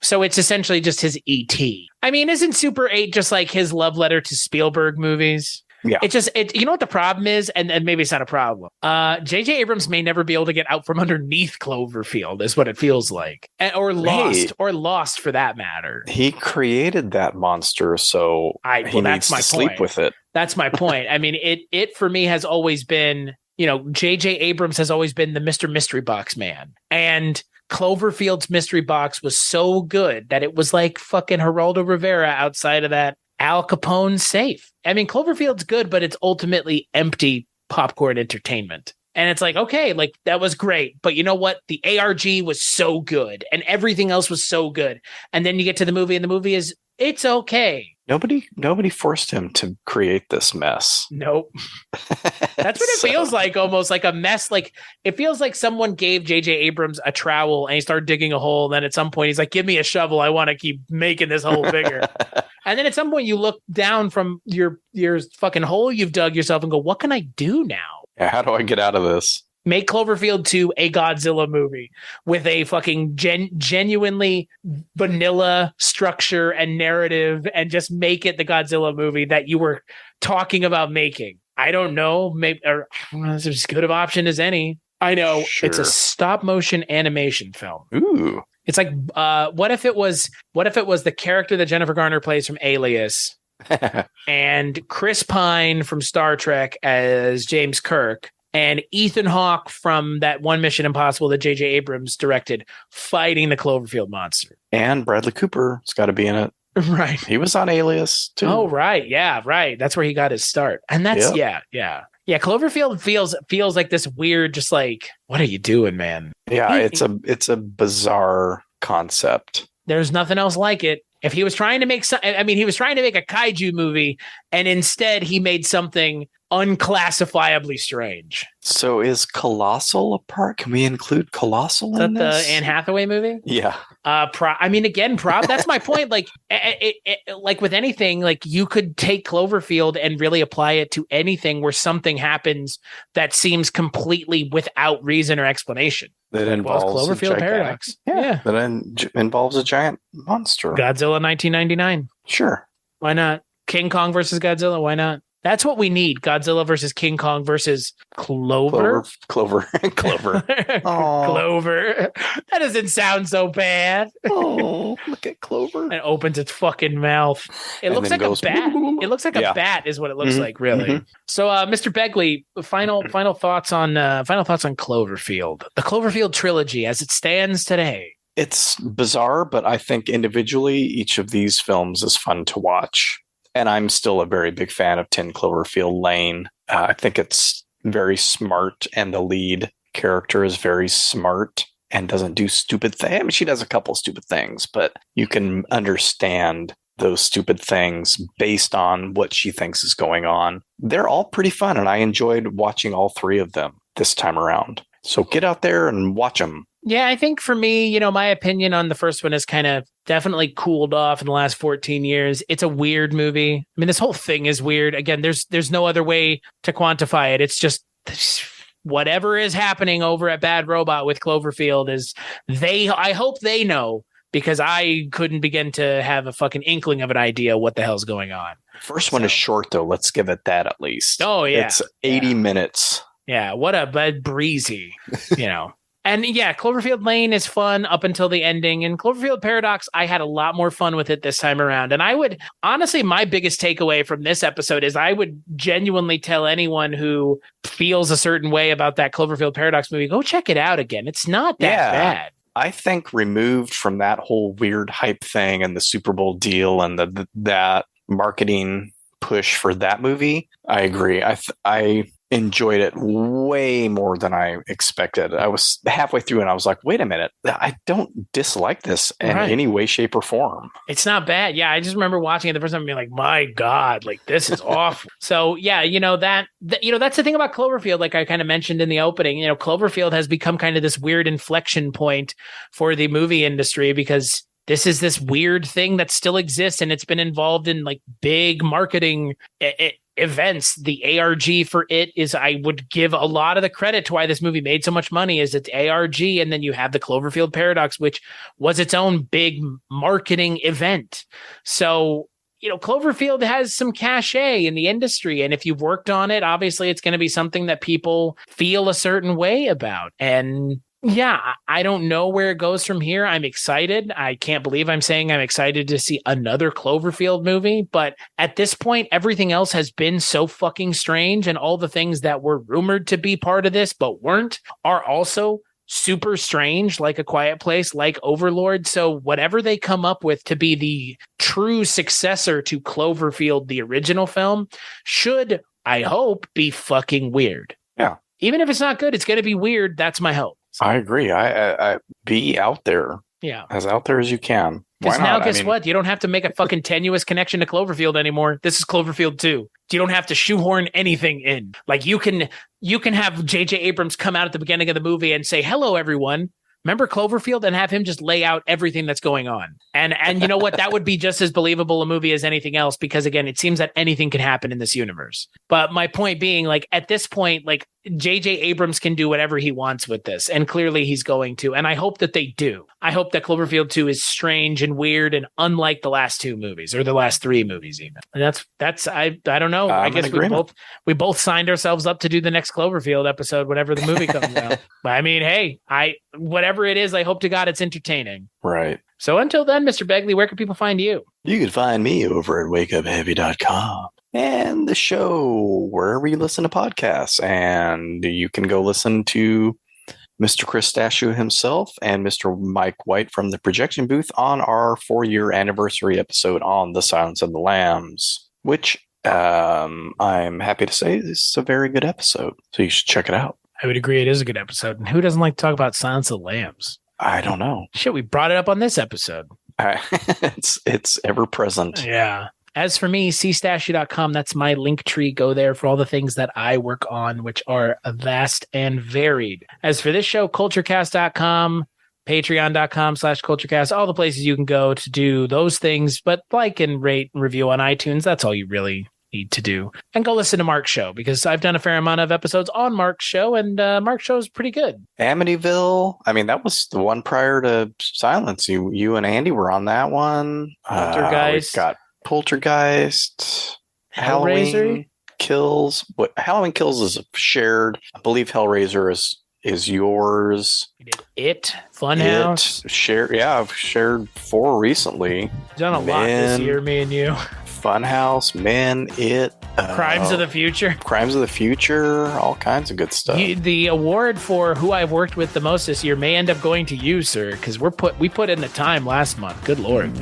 So it's essentially just his E.T. Isn't Super 8 just like his love letter to Spielberg movies? Yeah. You know what the problem is? And maybe it's not a problem. J.J. Abrams may never be able to get out from underneath Cloverfield is what it feels like. Or lost for that matter. He created that monster, so he needs to sleep with it. That's my point. It for me has always been, J.J. Abrams has always been the Mr. Mystery Box man. And Cloverfield's mystery box was so good that it was like fucking Geraldo Rivera outside of that Al Capone safe. Cloverfield's good, but it's ultimately empty popcorn entertainment. And it's like, okay, like that was great. But you know what? The ARG was so good and everything else was so good. And then you get to the movie and the movie it's okay. Nobody forced him to create this mess. Nope. That's what it feels like, almost like a mess. Like it feels like someone gave J.J. Abrams a trowel and he started digging a hole. And then at some point he's like, give me a shovel. I want to keep making this hole bigger. And then at some point you look down from your fucking hole you've dug yourself and go, what can I do now? Yeah, how do I get out of this? Make Cloverfield 2 a Godzilla movie with a fucking genuinely vanilla structure and narrative and just make it the Godzilla movie that you were talking about making. I don't know. Maybe it's as good of option as any. I know. Sure. It's a stop motion animation film. Ooh. It's like, what if it was the character that Jennifer Garner plays from Alias and Chris Pine from Star Trek as James Kirk and Ethan Hawke from that one Mission Impossible that J.J. Abrams directed fighting the Cloverfield monster. And Bradley Cooper's got to be in it. Right. He was on Alias too. Oh, right. Yeah, right. That's where he got his start. And that's, yeah. Cloverfield feels like this weird, just like, what are you doing, man? Yeah, it's a bizarre concept. There's nothing else like it. If he was trying to make he was trying to make a kaiju movie, and instead he made something unclassifiably strange. So is Colossal a part? Can we include Colossal in this? Is that the Anne Hathaway movie? Yeah. That's my point. Like, like with anything, like you could take Cloverfield and really apply it to anything where something happens that seems completely without reason or explanation. That involves Cloverfield paradox. Yeah. That involves a giant monster. Godzilla 1999. Sure. Why not? King Kong versus Godzilla. Why not? That's what we need. Godzilla versus King Kong versus Clover. Clover. Oh. Clover. That doesn't sound so bad. Oh, look at Clover. It opens its fucking mouth. It looks like a bat. It looks like a bat is what it looks like, really. Mm-hmm. So, Mr. Begley, final thoughts on Cloverfield. The Cloverfield Trilogy as it stands today. It's bizarre, but I think individually each of these films is fun to watch. And I'm still a very big fan of 10 Cloverfield Lane. I think it's very smart, and the lead character is very smart and doesn't do stupid things. I mean, she does a couple stupid things, but you can understand those stupid things based on what she thinks is going on. They're all pretty fun, and I enjoyed watching all three of them this time around. So get out there and watch them. Yeah, I think for me, my opinion on the first one has kind of definitely cooled off in the last 14 years. It's a weird movie. I mean, this whole thing is weird. Again, there's no other way to quantify it. It's just whatever is happening over at Bad Robot with Cloverfield is I hope they know, because I couldn't begin to have a fucking inkling of an idea what the hell's going on. First one is short, though. Let's give it that at least. Oh, yeah. It's 80 minutes. Yeah, what a breezy, And yeah, Cloverfield Lane is fun up until the ending. And Cloverfield Paradox, I had a lot more fun with it this time around. And I would, honestly, my biggest takeaway from this episode is I would genuinely tell anyone who feels a certain way about that Cloverfield Paradox movie, go check it out again. It's not that bad. I think removed from that whole weird hype thing and the Super Bowl deal and that marketing push for that movie, I agree. I enjoyed it way more than I expected. I was halfway through and I was like, wait a minute, I don't dislike this in any way, shape, or form. It's not bad. Yeah, I just remember watching it the first time and being like, my God, like this is awful. So yeah, that's the thing about Cloverfield, like I kind of mentioned in the opening, Cloverfield has become kind of this weird inflection point for the movie industry, because this is this weird thing that still exists, and it's been involved in like big marketing events. The ARG for it is, I would give a lot of the credit to why this movie made so much money, is it's ARG, and then you have the Cloverfield Paradox, which was its own big marketing event. So Cloverfield has some cachet in the industry, and if you've worked on it, obviously it's going to be something that people feel a certain way about. And yeah, I don't know where it goes from here. I'm excited. I can't believe I'm saying I'm excited to see another Cloverfield movie. But at this point, everything else has been so fucking strange. And all the things that were rumored to be part of this but weren't are also super strange, like A Quiet Place, like Overlord. So whatever they come up with to be the true successor to Cloverfield, the original film, should, I hope, be fucking weird. Yeah. Even if it's not good, it's going to be weird. That's my hope. So. I agree. I be out there. Yeah. As out there as you can. Because now, guess what? You don't have to make a fucking tenuous connection to Cloverfield anymore. This is Cloverfield 2. You don't have to shoehorn anything in. Like you can have J.J. Abrams come out at the beginning of the movie and say, hello, everyone. Remember Cloverfield? And have him just lay out everything that's going on. And you know what? That would be just as believable a movie as anything else, because again, it seems that anything can happen in this universe. But my point being, like, at this point, like, J.J. Abrams can do whatever he wants with this. And clearly he's going to. And I hope that they do. I hope that Cloverfield 2 is strange and weird and unlike the last two movies, or the last three movies even. And that's I don't know. I guess we both signed ourselves up to do the next Cloverfield episode whenever the movie comes out. But I mean, hey, whatever it is, I hope to God it's entertaining. Right. So until then, Mr. Begley, where can people find you? You can find me over at wakeupheavy.com. And the show wherever you listen to podcasts. And you can go listen to Mr. Chris Stashu himself and Mr. Mike White from the projection booth on our 4-year anniversary episode on The Silence of the Lambs, which I'm happy to say is a very good episode. So you should check it out. I would agree. It is a good episode. And who doesn't like to talk about Silence of the Lambs? I don't know. Shit, we brought it up on this episode. It's ever present. Yeah. As for me, cstashu.com, that's my link tree. Go there for all the things that I work on, which are vast and varied. As for this show, Kulturecast.com, patreon.com/Kulturecast, all the places you can go to do those things, but like and rate and review on iTunes. That's all you really need to do. And go listen to Mark's show, because I've done a fair amount of episodes on Mark's show, and Mark's show is pretty good. Amityville. I mean, that was the one prior to Silence. You and Andy were on that one. Poltergeist. We've got Poltergeist, Hellraiser? Halloween Kills. Halloween Kills is shared. I believe Hellraiser is yours. We did It, Funhouse. I've shared 4 recently. Done a lot this year, me and you. Funhouse, Men, It. Crimes of the Future. Crimes of the Future, all kinds of good stuff. The award for who I've worked with the most this year may end up going to you, sir, because we put in the time last month. Good Lord.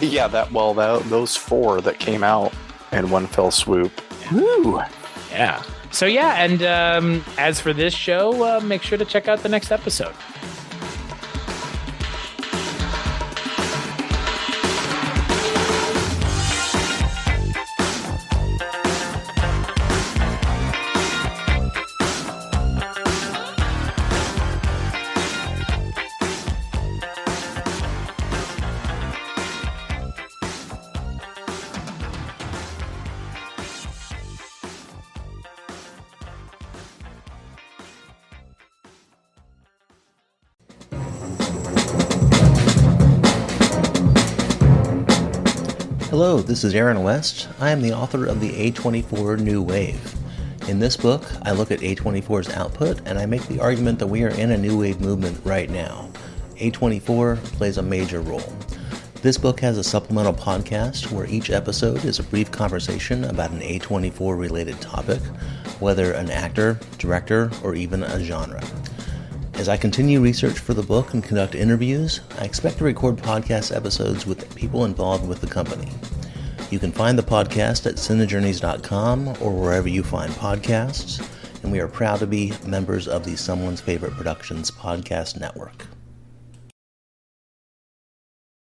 Yeah, those 4 that came out in one fell swoop. Woo! Yeah. So yeah, and as for this show, make sure to check out the next episode. Hello, this is Aaron West. I am the author of the A24 New Wave. In this book, I look at A24's output and I make the argument that we are in a new wave movement right now. A24 plays a major role. This book has a supplemental podcast where each episode is a brief conversation about an A24 related topic, whether an actor, director, or even a genre. As I continue research for the book and conduct interviews, I expect to record podcast episodes with people involved with the company. You can find the podcast at cinejourneys.com or wherever you find podcasts, and we are proud to be members of the Someone's Favorite Productions podcast network.